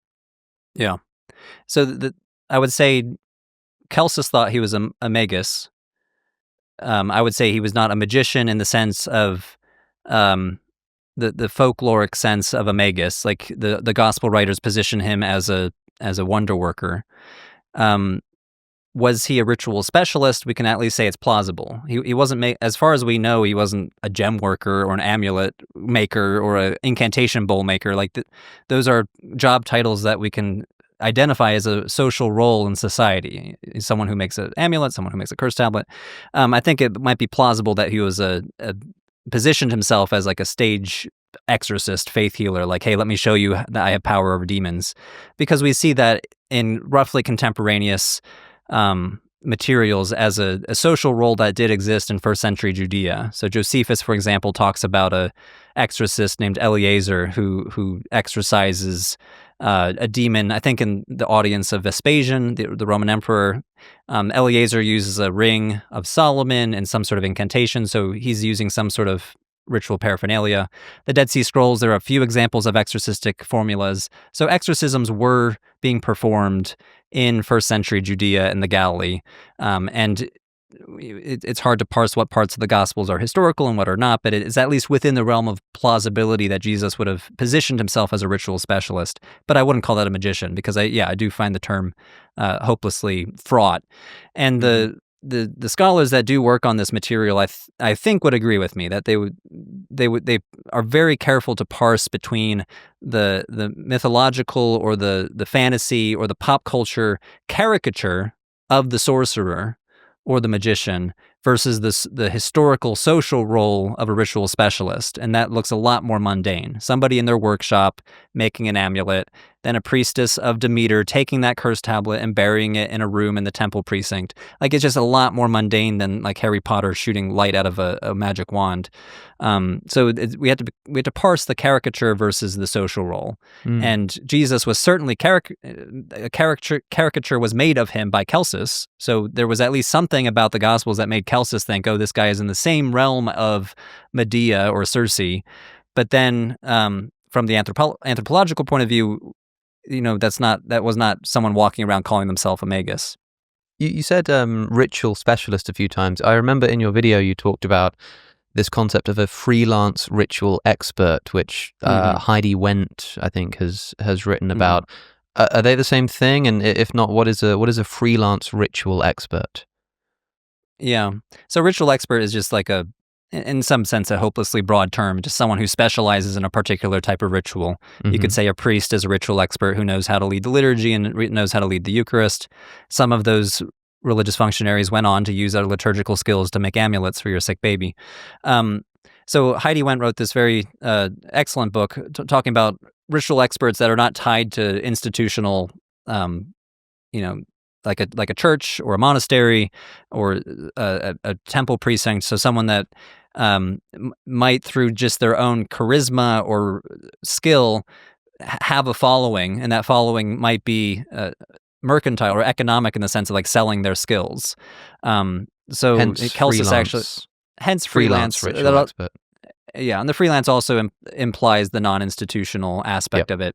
Yeah. So I would say Celsus thought he was a magus. I would say he was not a magician in the sense of the folkloric sense of a magus. Like the gospel writers position him as a wonder worker. Was he a ritual specialist? We can at least say it's plausible. He wasn't, as far as we know, he wasn't a gem worker or an amulet maker or an incantation bowl maker. Like those are job titles that we can identify as a social role in society. Someone who makes an amulet, someone who makes a curse tablet. I think it might be plausible that he was positioned himself as like a stage exorcist, faith healer, like, hey, let me show you that I have power over demons. Because we see that in roughly contemporaneous materials as a social role that did exist in first century Judea. So Josephus, for example, talks about a exorcist named Eleazar who exorcises a demon, I think in the audience of Vespasian, the Roman emperor. Eleazar uses a ring of Solomon and some sort of incantation, so he's using some sort of ritual paraphernalia. The Dead Sea Scrolls, there are a few examples of exorcistic formulas. So exorcisms were being performed in first century Judea and the Galilee. And it's hard to parse what parts of the Gospels are historical and what are not, but it is at least within the realm of plausibility that Jesus would have positioned himself as a ritual specialist. But I wouldn't call that a magician, because I do find the term hopelessly fraught. And the scholars that do work on this material, I think would agree with me that they are very careful to parse between the mythological or the fantasy or the pop culture caricature of the sorcerer or the magician versus the historical social role of a ritual specialist. And that looks a lot more mundane. Somebody in their workshop making an amulet, then a priestess of Demeter taking that cursed tablet and burying it in a room in the temple precinct. Like, it's just a lot more mundane than like Harry Potter shooting light out of a magic wand. So we had to parse the caricature versus the social role. And Jesus was certainly a caricature was made of him by Celsus. So there was at least something about the Gospels that made Celsus think, oh, this guy is in the same realm of Medea or Circe. But then from the anthropological point of view, that was not someone walking around calling themselves a magus. You said ritual specialist a few times. I remember in your video you talked about this concept of a freelance ritual expert, which Heidi Wendt, I think, has written about. Are they the same thing? And if not, what is a freelance ritual expert? Yeah. So ritual expert is just like in some sense, a hopelessly broad term, just someone who specializes in a particular type of ritual. You could say a priest is a ritual expert who knows how to lead the liturgy and knows how to lead the Eucharist. Some of those religious functionaries went on to use their liturgical skills to make amulets for your sick baby. So Heidi Wendt wrote this very excellent book talking about ritual experts that are not tied to institutional, like a church or a monastery or a temple precinct. So someone that might, through just their own charisma or skill, have a following, and that following might be mercantile or economic in the sense of like selling their skills. So hence Celsus actually, hence freelance ritual expert. Yeah, and the freelance also implies the non-institutional aspect of it.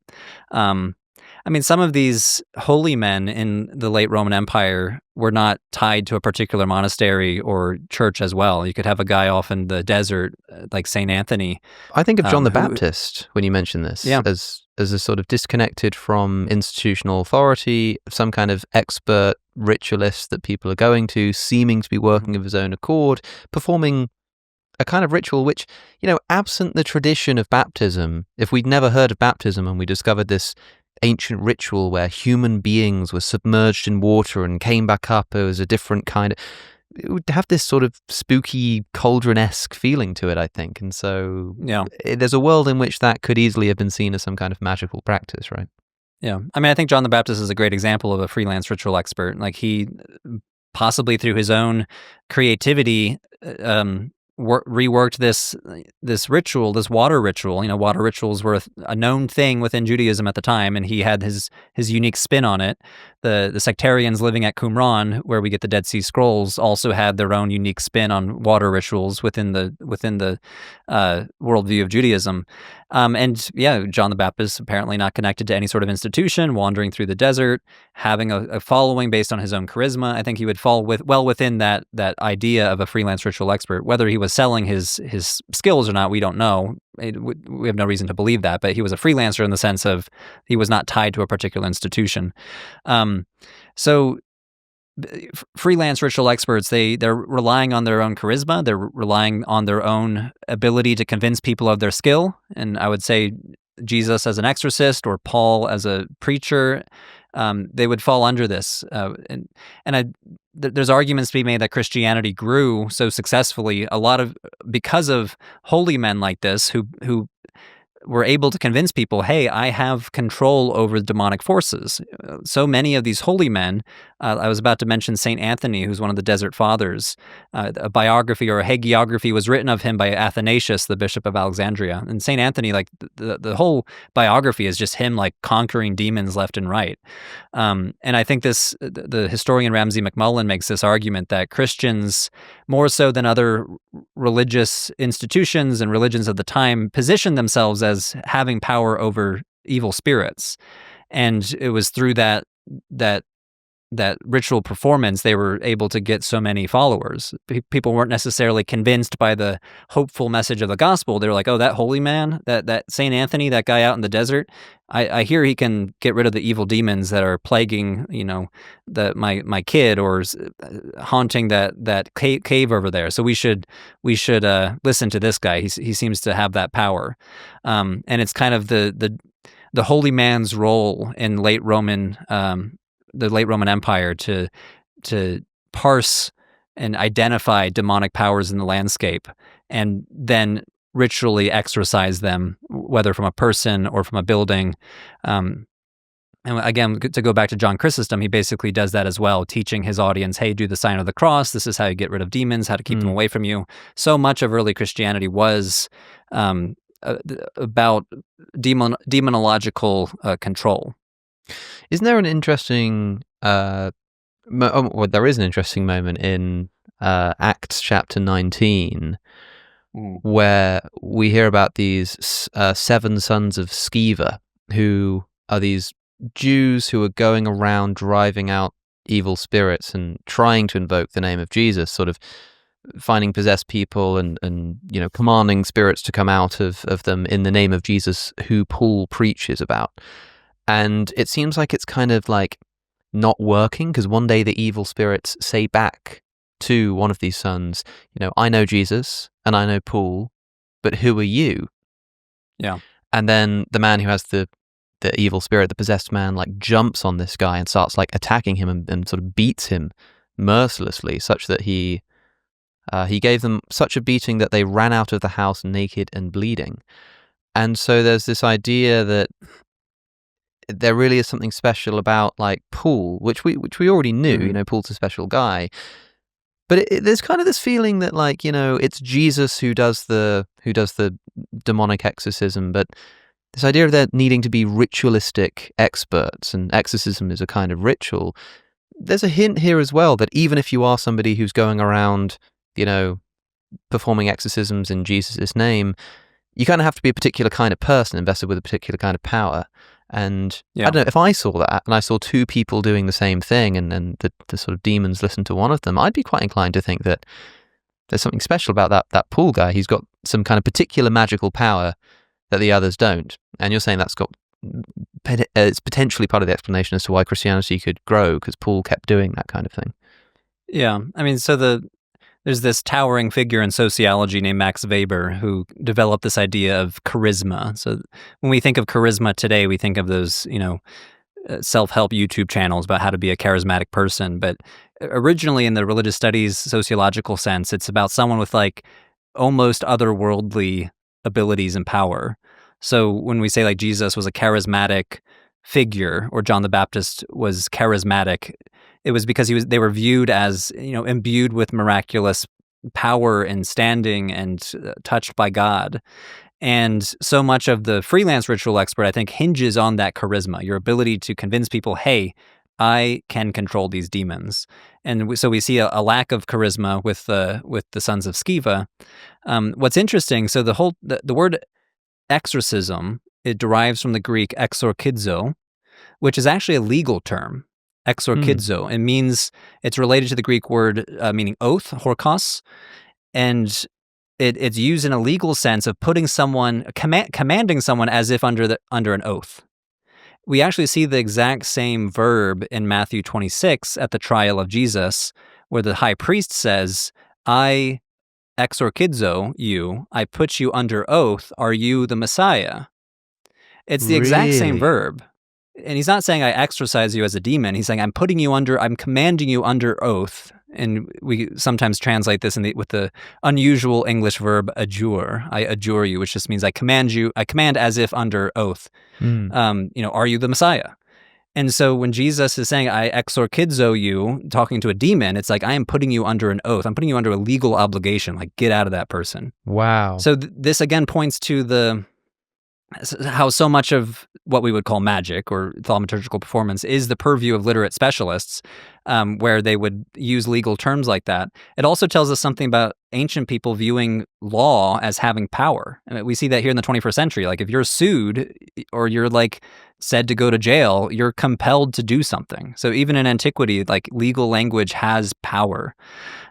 I mean, some of these holy men in the late Roman Empire were not tied to a particular monastery or church as well. You could have a guy off in the desert, like St. Anthony. I think of John the Baptist when you mention this, as a sort of disconnected from institutional authority, some kind of expert ritualist that people are going to, seeming to be working of his own accord, performing a kind of ritual which, absent the tradition of baptism, if we'd never heard of baptism and we discovered this ancient ritual where human beings were submerged in water and came back up as a different kind of, it would have this sort of spooky cauldron-esque feeling to it, I think. And so there's a world in which that could easily have been seen as some kind of magical practice, right? Yeah. I mean, I think John the Baptist is a great example of a freelance ritual expert. Like, he possibly through his own creativity reworked this ritual, this water ritual. Water rituals were a known thing within Judaism at the time, and he had his unique spin on it. The sectarians living at Qumran, where we get the Dead Sea Scrolls, also had their own unique spin on water rituals within the worldview of Judaism. John the Baptist, apparently not connected to any sort of institution, wandering through the desert, having a following based on his own charisma. I think he would fall well within that idea of a freelance ritual expert. Whether he was selling his skills or not, we don't know. We have no reason to believe that, but he was a freelancer in the sense of he was not tied to a particular institution. So freelance ritual experts, they're relying on their own charisma. They're relying on their own ability to convince people of their skill. And I would say Jesus as an exorcist or Paul as a preacher, they would fall under this. There's arguments to be made that Christianity grew so successfully because of holy men like this who were able to convince people, hey, I have control over demonic forces. So many of these holy men, I was about to mention St. Anthony, who's one of the Desert Fathers. A biography or a hagiography was written of him by Athanasius, the Bishop of Alexandria. And St. Anthony, like the whole biography is just him like conquering demons left and right. And I think the historian Ramsay MacMullen makes this argument that Christians, more so than other religious institutions and religions of the time, position themselves as having power over evil spirits. And it was through that ritual performance they were able to get so many followers. People weren't necessarily convinced by the hopeful message of the gospel. They were like, oh, that holy man, that St. Anthony, that guy out in the desert, I hear he can get rid of the evil demons that are plaguing, my kid or haunting that cave over there. So we should listen to this guy. He seems to have that power. And it's kind of the holy man's role in the late Roman Empire to parse and identify demonic powers in the landscape and then ritually exorcise them whether from a person or from a building. And again, to go back to John Chrysostom, he basically does that as well, teaching his audience, hey, do the sign of the cross. This is how you get rid of demons, how to keep them away from you. So much of early Christianity was about demonological control. Isn't there an interesting... well, there is an interesting moment in Acts chapter 19 where we hear about these 7 sons of Sceva, who are these Jews who are going around driving out evil spirits and trying to invoke the name of Jesus, sort of finding possessed people and commanding spirits to come out of them in the name of Jesus, who Paul preaches about. And it seems like it's kind of like not working, because one day the evil spirits say back to one of these sons, I know Jesus and I know Paul, but who are you? Yeah. And then the man who has the evil spirit, the possessed man, like jumps on this guy and starts like attacking him and sort of beats him mercilessly, such that he gave them such a beating that they ran out of the house naked and bleeding. And so there's this idea that there really is something special about like Paul, which we already knew. Paul's a special guy, but there's kind of this feeling that like it's Jesus who does the demonic exorcism, but this idea of there needing to be ritualistic experts, and exorcism is a kind of ritual. There's a hint here as well that even if you are somebody who's going around, performing exorcisms in Jesus' name, you kind of have to be a particular kind of person invested with a particular kind of power. And I don't know, if I saw that and I saw 2 people doing the same thing and the sort of demons listened to one of them, I'd be quite inclined to think that there's something special about that Paul guy. He's got some kind of particular magical power that the others don't. And you're saying it's potentially part of the explanation as to why Christianity could grow, because Paul kept doing that kind of thing. Yeah. I mean, so there's this towering figure in sociology named Max Weber who developed this idea of charisma. So when we think of charisma today, we think of those, self-help YouTube channels about how to be a charismatic person. But originally in the religious studies sociological sense, it's about someone with like almost otherworldly abilities and power. So when we say like Jesus was a charismatic figure or John the Baptist was charismatic, it was because they were viewed as, imbued with miraculous power and standing and touched by God. And so much of the freelance ritual expert, I think, hinges on that charisma, your ability to convince people, hey, I can control these demons. And so we see a lack of charisma with the sons of Sceva. What's interesting, so the word exorcism, it derives from the Greek exorkizo, which is actually a legal term. Exorkizo. It means, it's related to the Greek word meaning oath, horkos, and it's used in a legal sense of putting someone, commanding someone as if under an oath. We actually see the exact same verb in Matthew 26 at the trial of Jesus, where the high priest says, I exorkizo you, I put you under oath, are you the Messiah? It's the exact same verb. And he's not saying I exorcise you as a demon. He's saying I'm commanding you under oath. And we sometimes translate this with the unusual English verb adjure. I adjure you, which just means I command as if under oath. Are you the Messiah? And so when Jesus is saying I exorkizo you, talking to a demon, it's like I am putting you under an oath. I'm putting you under a legal obligation, like get out of that person. Wow. So this again points to how so much of what we would call magic or thaumaturgical performance is the purview of literate specialists, where they would use legal terms like that. It also tells us something about ancient people viewing law as having power. I mean, we see that here in the 21st century. Like if you're sued or you're like said to go to jail, you're compelled to do something. So even in antiquity, like legal language has power.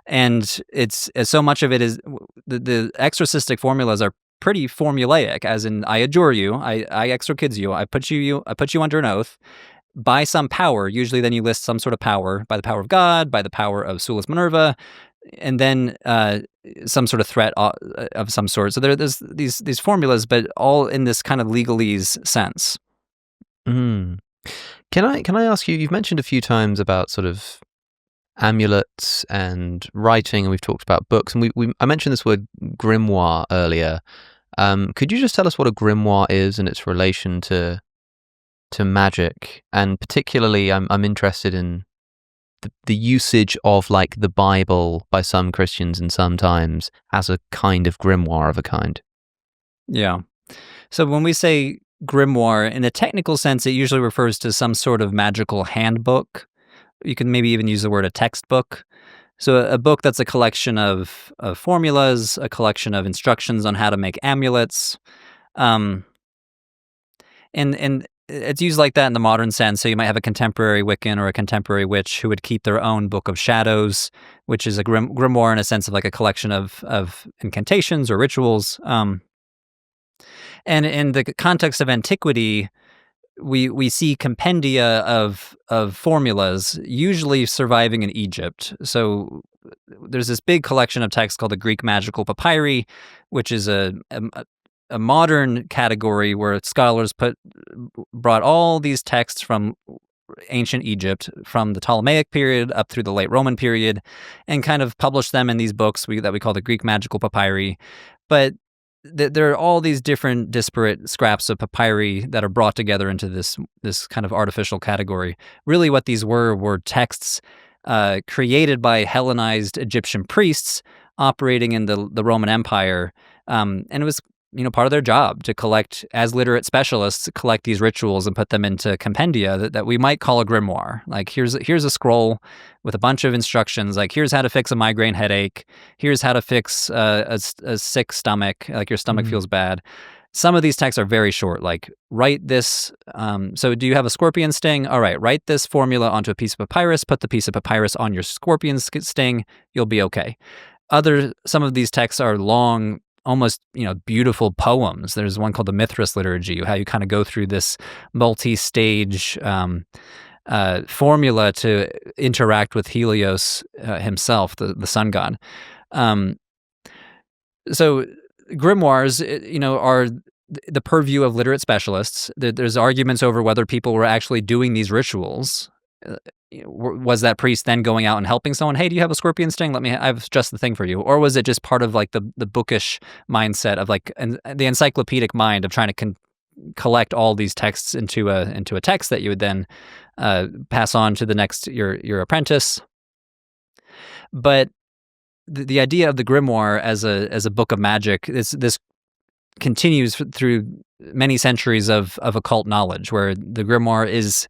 And it's so much of it is the exorcistic formulas are pretty formulaic, as in I adjure you, I exorkids you, I put you under an oath by some power. Usually then you list some sort of power, by the power of God, by the power of Sulis Minerva, and then some sort of threat of some sort. So there's these formulas, but all in this kind of legalese sense. Can I ask you, you've mentioned a few times about sort of amulets and writing, and we've talked about books, and I mentioned this word grimoire earlier. Could you just tell us what a grimoire is and its relation to magic? And particularly, I'm interested in the usage of like the Bible by some Christians and sometimes as a kind of grimoire of a kind. Yeah. So when we say grimoire, in a technical sense, it usually refers to some sort of magical handbook. You can maybe even use the word a textbook. So a book that's a collection of formulas, a collection of instructions on how to make amulets. And it's used like that in the modern sense. So you might have a contemporary Wiccan or a contemporary witch who would keep their own book of shadows, which is a grimoire in a sense of like a collection of incantations or rituals. And in the context of antiquity, we see compendia of formulas usually surviving in Egypt. So there's this big collection of texts called the Greek magical papyri, which is a modern category where scholars brought all these texts from ancient Egypt, from the Ptolemaic period up through the late Roman period, and kind of published them in these books that we call the Greek magical papyri. But there are all these different disparate scraps of papyri that are brought together into this kind of artificial category. Really what these were texts created by Hellenized Egyptian priests operating in the Roman Empire. And it was part of their job to collect, as literate specialists, collect these rituals and put them into compendia that we might call a grimoire. Like here's a scroll with a bunch of instructions. Like here's how to fix a migraine headache. Here's how to fix a sick stomach. Like your stomach feels bad. Some of these texts are very short. Like write this. So do you have a scorpion sting? All right, write this formula onto a piece of papyrus. Put the piece of papyrus on your scorpion sting. You'll be okay. Some of these texts are long, almost beautiful poems. There's one called the Mithras Liturgy, how you kind of go through this multi-stage formula to interact with Helios himself, the sun god. So grimoires, are the purview of literate specialists. There's arguments over whether people were actually doing these rituals. Was that priest then going out and helping someone? Hey, do you have a scorpion sting? I have just the thing for you. Or was it just part of like the bookish mindset of like the encyclopedic mind of trying to collect all these texts into a text that you would then pass on to the next your apprentice? But the idea of the grimoire as a book of magic, this continues through many centuries of occult knowledge, where the grimoire is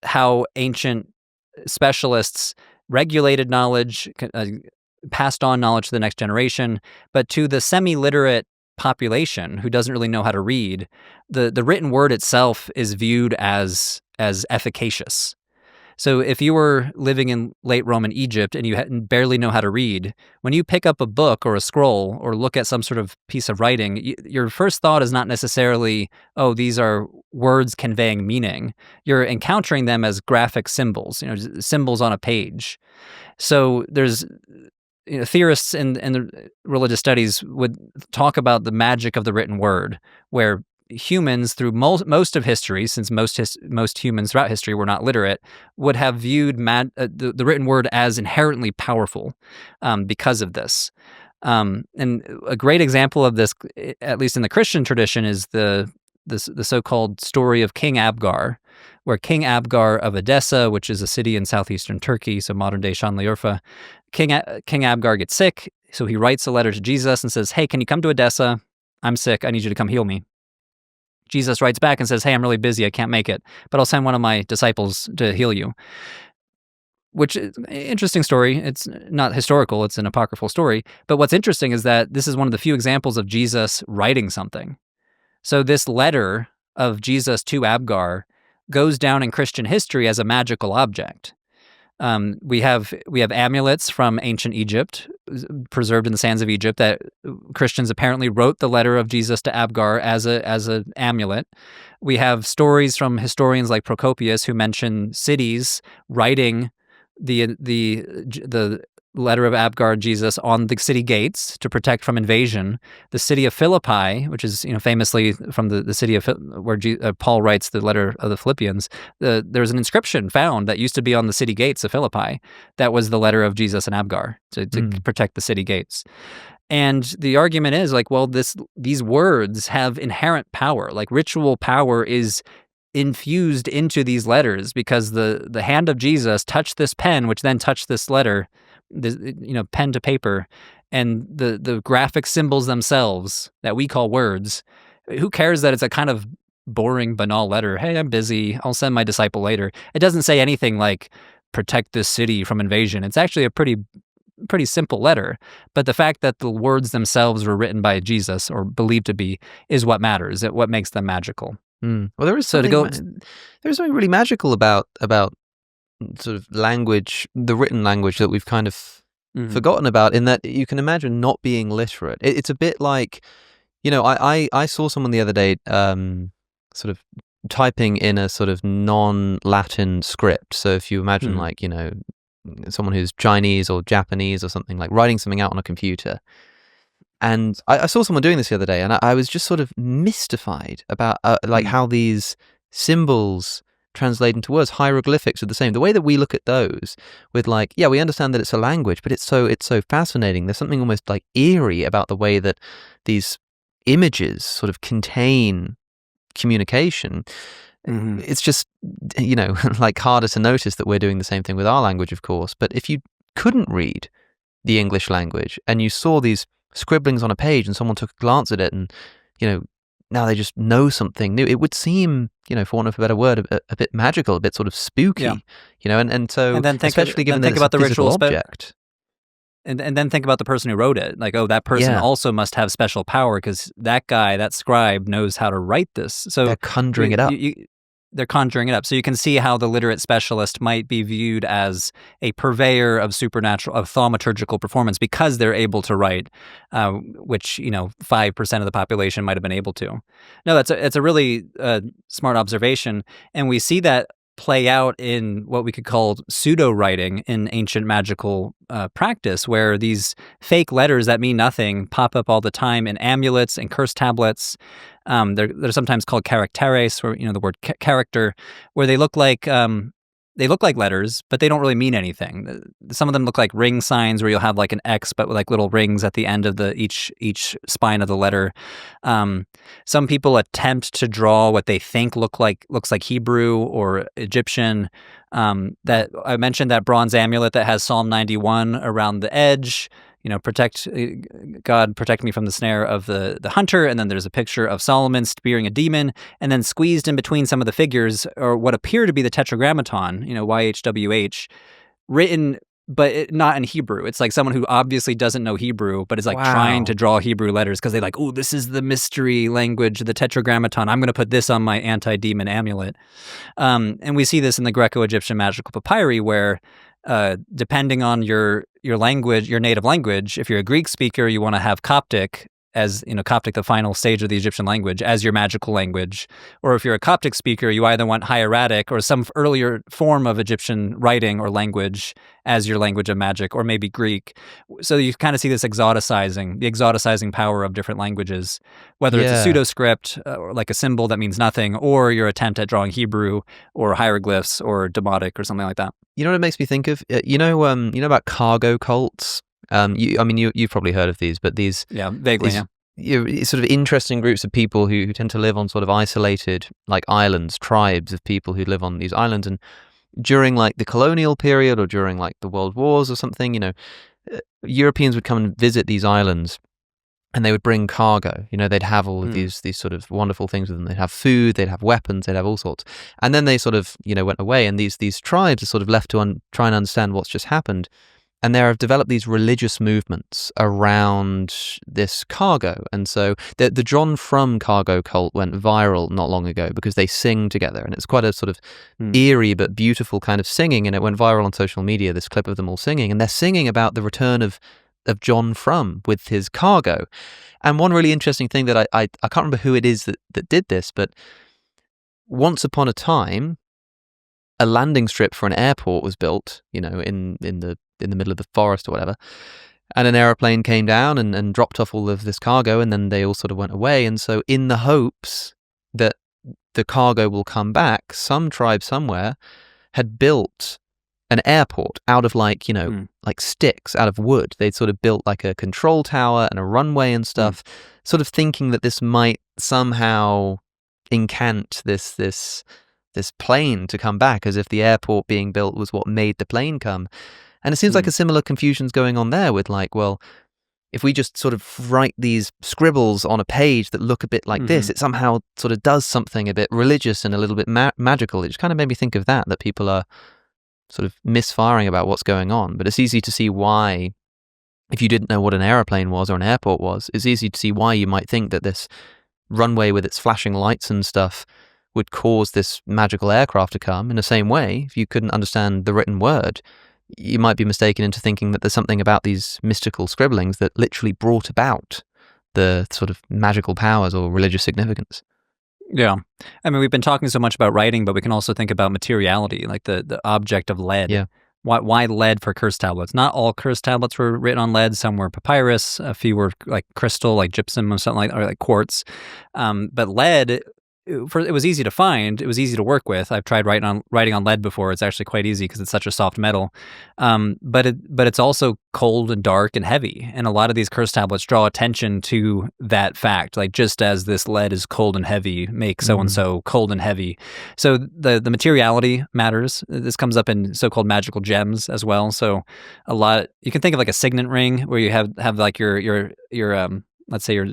how ancient specialists regulated knowledge, passed on knowledge to the next generation, but to the semi-literate population who doesn't really know how to read, the written word itself is viewed as efficacious. So if you were living in late Roman Egypt and you barely know how to read, when you pick up a book or a scroll or look at some sort of piece of writing, your first thought is not necessarily, oh, these are words conveying meaning. You're encountering them as graphic symbols, symbols on a page. So there's theorists in the religious studies would talk about the magic of the written word, where humans through most of history, since most humans throughout history were not literate, would have viewed the written word as inherently powerful because of this. And a great example of this, at least in the Christian tradition, is the so-called story of King Abgar, where King Abgar of Edessa, which is a city in southeastern Turkey, so modern-day Şanlıurfa, King Abgar gets sick, so he writes a letter to Jesus and says, hey, can you come to Edessa? I'm sick. I need you to come heal me. Jesus writes back and says, hey, I'm really busy. I can't make it, but I'll send one of my disciples to heal you. Which is an interesting story. It's not historical. It's an apocryphal story. But what's interesting is that this is one of the few examples of Jesus writing something. So this letter of Jesus to Abgar goes down in Christian history as a magical object. We have amulets from ancient Egypt, preserved in the sands of Egypt, that Christians apparently wrote the letter of Jesus to Abgar as an amulet. We have stories from historians like Procopius who mention cities writing the letter of Abgar Jesus on the city gates to protect from invasion. The city of Philippi, which is famously from the city of where Paul writes the letter of the Philippians, there's an inscription found that used to be on the city gates of Philippi that was the letter of Jesus and Abgar to protect the city gates. And the argument is like, well, these words have inherent power. Like ritual power is infused into these letters because the hand of Jesus touched this pen, which then touched this letter, pen to paper, and the graphic symbols themselves that we call words. Who cares that it's a kind of boring, banal letter? Hey, I'm busy. I'll send my disciple later. It doesn't say anything like protect this city from invasion. It's actually a pretty simple letter, but the fact that the words themselves were written by Jesus or believed to be is what matters. What makes them magical. Well, there's something really magical about sort of language, the written language that we've kind of forgotten about, in that you can imagine not being literate. It's a bit like, I saw someone the other day sort of typing in a sort of non-Latin script. So if you imagine like, someone who's Chinese or Japanese or something, like writing something out on a computer. And I saw someone doing this the other day, and I was just sort of mystified about like how these symbols translate into words. Hieroglyphics are the same. The way that we look at those with like, yeah, we understand that it's a language, but it's so fascinating. There's something almost like eerie about the way that these images sort of contain communication. It's just, like harder to notice that we're doing the same thing with our language, of course. But if you couldn't read the English language and you saw these scribblings on a page and someone took a glance at it and, now they just know something new, it would seem, for want of a better word, a bit magical, a bit sort of spooky, and so, and then especially given that it's a physical object. And then think about the person who wrote it. Like, oh, that person also must have special power because that guy, that scribe, knows how to write this. So they're conjuring it up. They're conjuring it up. So you can see how the literate specialist might be viewed as a purveyor of thaumaturgical performance because they're able to write, which 5% of the population might have been able to. No, it's a really smart observation, and we see that play out in what we could call pseudo-writing in ancient magical practice, where these fake letters that mean nothing pop up all the time in amulets and curse tablets. They're sometimes called characteres, or the word character, where they look like letters, but they don't really mean anything. Some of them look like ring signs, where you'll have like an X, but with like little rings at the end of each spine of the letter. Some people attempt to draw what they think looks like Hebrew or Egyptian. That I mentioned, that bronze amulet that has Psalm 91 around the edge. God protect me from the snare of the hunter. And then there's a picture of Solomon spearing a demon, and then squeezed in between some of the figures or what appear to be the Tetragrammaton, YHWH, written, but not in Hebrew. It's like someone who obviously doesn't know Hebrew, but is like trying to draw Hebrew letters because they like, oh, this is the mystery language, the Tetragrammaton. I'm going to put this on my anti-demon amulet. And we see this in the Greco-Egyptian magical papyri, where depending on your language, your native language, if you're a Greek speaker, you want to have Coptic as, Coptic, the final stage of the Egyptian language, as your magical language. Or if you're a Coptic speaker, you either want hieratic or some earlier form of Egyptian writing or language as your language of magic, or maybe Greek. So you kind of see this the exoticizing power of different languages, whether it's a pseudo-script, or like a symbol that means nothing, or your attempt at drawing Hebrew or hieroglyphs or Demotic or something like that. You know what it makes me think of? You know about cargo cults? You've probably heard of these, but these... Yeah, vaguely, sort of interesting groups of people who tend to live on sort of isolated, like islands, tribes of people who live on these islands. And during like the colonial period or during like the World Wars or something, Europeans would come and visit these islands, and they would bring cargo. They'd have all of these sort of wonderful things with them. They'd have food, they'd have weapons, they'd have all sorts. And then they sort of, went away, and these tribes are sort of left to try and understand what's just happened. And they have developed these religious movements around this cargo. And so the John Frum cargo cult went viral not long ago because they sing together. And it's quite a sort of eerie but beautiful kind of singing. And it went viral on social media, this clip of them all singing. And they're singing about the return of John Frum with his cargo. And one really interesting thing that I can't remember who it is that did this, but once upon a time, a landing strip for an airport was built, in the middle of the forest or whatever, and an aeroplane came down and dropped off all of this cargo, and then they all sort of went away. And so in the hopes that the cargo will come back, some tribe somewhere had built an airport out of like sticks, out of wood. They'd sort of built like a control tower and a runway and stuff, sort of thinking that this might somehow incant this plane to come back, as if the airport being built was what made the plane come. And it seems like a similar confusion's going on there with like, well, if we just sort of write these scribbles on a page that look a bit like this, it somehow sort of does something a bit religious and a little bit magical. It just kind of made me think of that people are sort of misfiring about what's going on. But it's easy to see why, if you didn't know what an aeroplane was or an airport was, it's easy to see why you might think that this runway with its flashing lights and stuff would cause this magical aircraft to come. In the same way, if you couldn't understand the written word, you might be mistaken into thinking that there's something about these mystical scribblings that literally brought about the sort of magical powers or religious significance. Yeah. I mean, we've been talking so much about writing, but we can also think about materiality, like the object of lead. Yeah. Why lead for curse tablets? Not all curse tablets were written on lead. Some were papyrus. A few were like crystal, like gypsum or something or like quartz. But lead, it was easy to find. It was easy to work with. I've tried writing on lead before. It's actually quite easy because it's such a soft metal. But it's also cold and dark and heavy. And a lot of these curse tablets draw attention to that fact. Like, just as this lead is cold and heavy, make so and so cold and heavy. So the materiality matters. This comes up in so-called magical gems as well. So a lot, you can think of like a signet ring where you have like your let's say your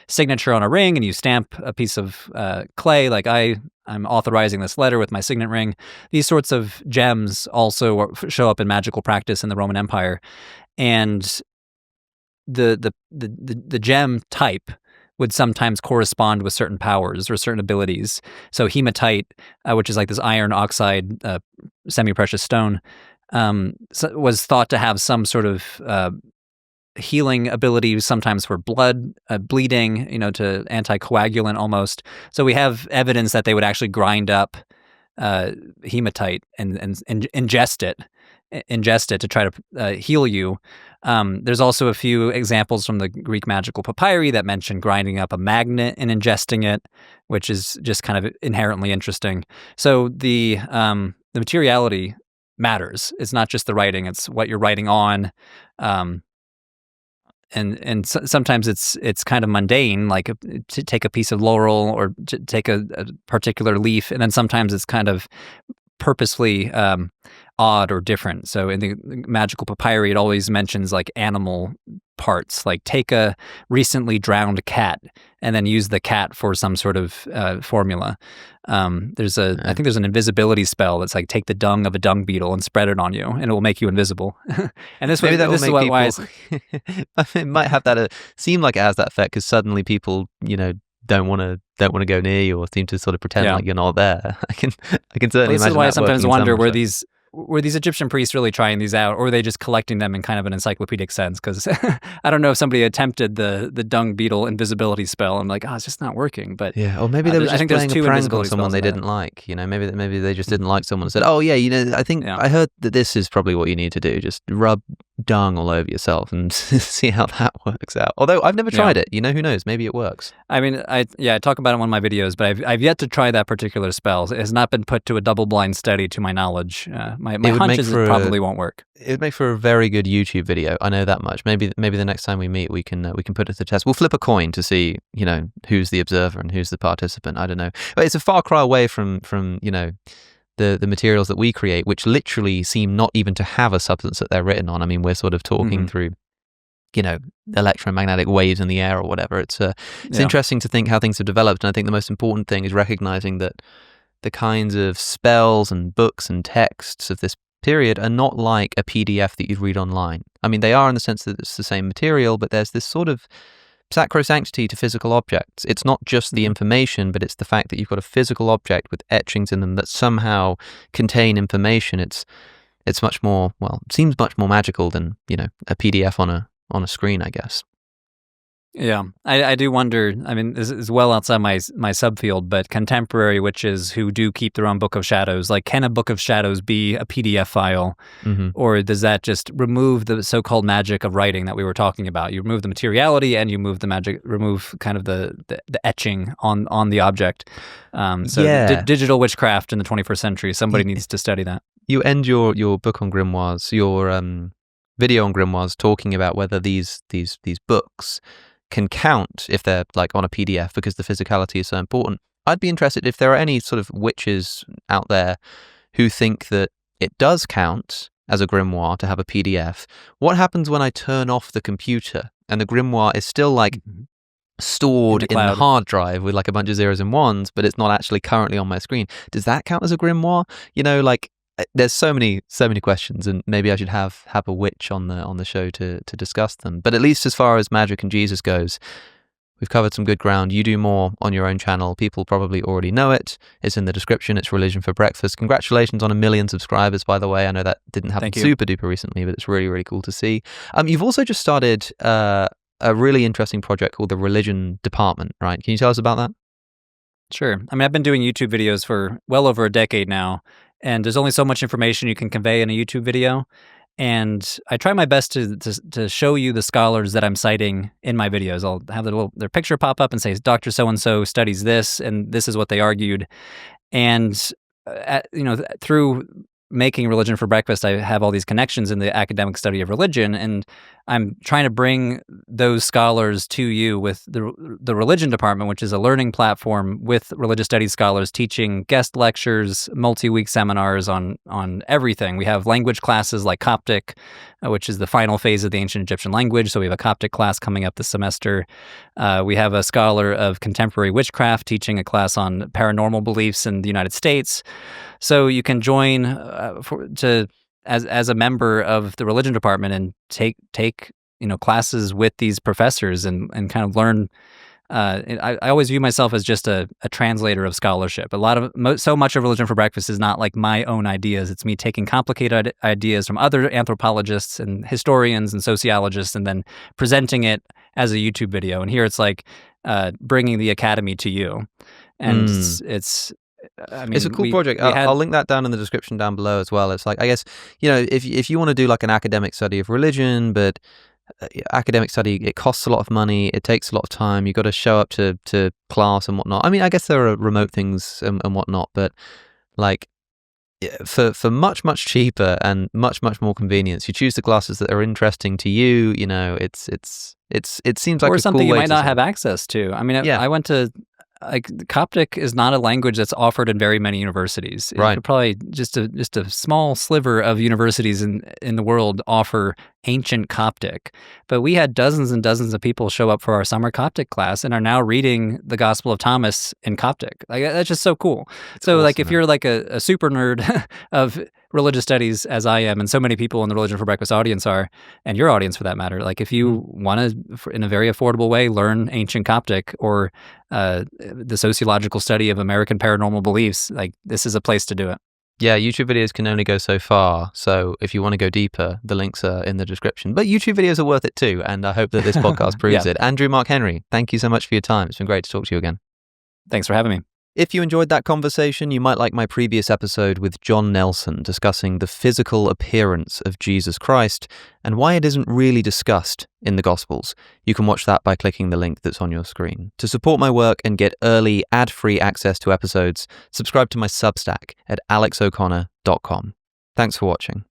signature on a ring, and you stamp a piece of clay, like I'm authorizing this letter with my signet ring. These sorts of gems also show up in magical practice in the Roman Empire, and the gem type would sometimes correspond with certain powers or certain abilities. So hematite, which is like this iron oxide semi-precious stone, was thought to have some sort of healing ability, sometimes for blood bleeding, to anticoagulant almost. So we have evidence that they would actually grind up hematite and ingest it to try to heal you. There's also a few examples from the Greek magical papyri that mention grinding up a magnet and ingesting it, which is just kind of inherently interesting. So the materiality matters. It's not just the writing; it's what you're writing on. And sometimes it's kind of mundane, like to take a piece of laurel or to take a particular leaf, and then sometimes it's kind of purposefully odd or different. So in the magical papyri, it always mentions like animal parts, like take a recently drowned cat and then use the cat for some sort of formula. I think there's an invisibility spell that's like take the dung of a dung beetle and spread it on you, and it will make you invisible. And this maybe that will make Wise. It might have that seem like it has that effect because suddenly people, don't want to go near you or seem to sort of pretend like you're not there. I can certainly imagine. This is why I sometimes wonder were these Egyptian priests really trying these out, or were they just collecting them in kind of an encyclopedic sense? Because I don't know if somebody attempted the dung beetle invisibility spell. I'm like, it's just not working. But yeah, or maybe they were just playing a prank on someone they didn't like. Maybe they just didn't like someone and said, "Oh yeah, I think I heard that this is probably what you need to do. Just rub dung all over yourself and see how that works out." Although I've never tried it. Who knows? Maybe it works. I mean, I talk about it in one of my videos, but I've yet to try that particular spell. It has not been put to a double-blind study, to my knowledge. My hunch is it probably won't work. It would make for a very good YouTube video. I know that much. Maybe the next time we meet, we can put it to the test. We'll flip a coin to see, who's the observer and who's the participant. I don't know, but it's a far cry away from the materials that we create, which literally seem not even to have a substance that they're written on. I mean, we're sort of talking through, electromagnetic waves in the air or whatever. It's interesting to think how things have developed, and I think the most important thing is recognizing that the kinds of spells and books and texts of this period are not like a PDF that you'd read online. I mean, they are in the sense that it's the same material, but there's this sort of sacrosanctity to physical objects. It's not just the information, but it's the fact that you've got a physical object with etchings in them that somehow contain information. It's much more, seems much more magical than, a PDF on a screen, I guess. Yeah, I do wonder. I mean, this is well outside my subfield, but contemporary witches who do keep their own Book of Shadows, like, can a Book of Shadows be a PDF file, or does that just remove the so-called magic of writing that we were talking about? You remove the materiality and you remove the magic, remove kind of the etching on the object. Digital witchcraft in the 21st century. Somebody needs to study that. you end your book on Grimoires, your video on Grimoires, talking about whether these books can count if they're like on a PDF because the physicality is so important. I'd be interested if there are any sort of witches out there who think that it does count as a grimoire to have a PDF. What happens when I turn off the computer and the grimoire is still like stored in the hard drive with like a bunch of zeros and ones, but it's not actually currently on my screen? Does that count as a grimoire? You know, like there's so many questions, and maybe I should have a witch on the show to discuss them. But at least as far as magic and Jesus goes, we've covered some good ground. You do more on your own channel. People probably already know it. It's in the description. It's Religion for Breakfast. Congratulations on 1 million subscribers, by the way. I know that didn't happen super duper recently, but it's really, really cool to see. You've also just started a really interesting project called the Religion Department, right? Can you tell us about that? Sure. I mean, I've been doing YouTube videos for well over a decade now, and there's only so much information you can convey in a YouTube video. And I try my best to show you the scholars that I'm citing in my videos. I'll have their picture pop up and say, Dr. So-and-so studies this, and this is what they argued. And, through making Religion for Breakfast, I have all these connections in the academic study of religion, and I'm trying to bring those scholars to you with the Religion Department, which is a learning platform with religious studies scholars teaching guest lectures, multi-week seminars on everything. We have language classes like Coptic, which is the final phase of the ancient Egyptian language, so we have a Coptic class coming up this semester. We have a scholar of contemporary witchcraft teaching a class on paranormal beliefs in the United States. So you can join as a member of the Religion Department and take classes with these professors and kind of learn. I always view myself as just a translator of scholarship. So much of Religion for Breakfast is not like my own ideas. It's me taking complicated ideas from other anthropologists and historians and sociologists and then presenting it as a YouTube video. And here it's like bringing the academy to you. And it's a cool project. I'll link that down in the description down below as well. It's like, I guess, if you want to do like an academic study of religion, but academic study, it costs a lot of money, it takes a lot of time, you've got to show up to class and whatnot. I mean, I guess there are remote things and whatnot, but like for much, much cheaper and much, much more convenience, you choose the classes that are interesting to you. It seems like or a something cool you way might not have access to. I mean, I went to Coptic is not a language that's offered in very many universities. Right. Probably just a small sliver of universities in the world offer ancient Coptic. But we had dozens and dozens of people show up for our summer Coptic class and are now reading the Gospel of Thomas in Coptic. Like, that's just so cool. It's so awesome, like if you're like a super nerd of religious studies as I am, and so many people in the Religion for Breakfast audience are, and your audience for that matter, like if you want to, in a very affordable way, learn ancient Coptic or the sociological study of American paranormal beliefs, like this is a place to do it. Yeah, YouTube videos can only go so far, so if you want to go deeper, the links are in the description. But YouTube videos are worth it too, and I hope that this podcast proves it. Andrew Mark Henry, thank you so much for your time. It's been great to talk to you again. Thanks for having me. If you enjoyed that conversation, you might like my previous episode with John Nelson discussing the physical appearance of Jesus Christ and why it isn't really discussed in the Gospels. You can watch that by clicking the link that's on your screen. To support my work and get early, ad-free access to episodes, subscribe to my Substack at alexoconnor.com. Thanks for watching.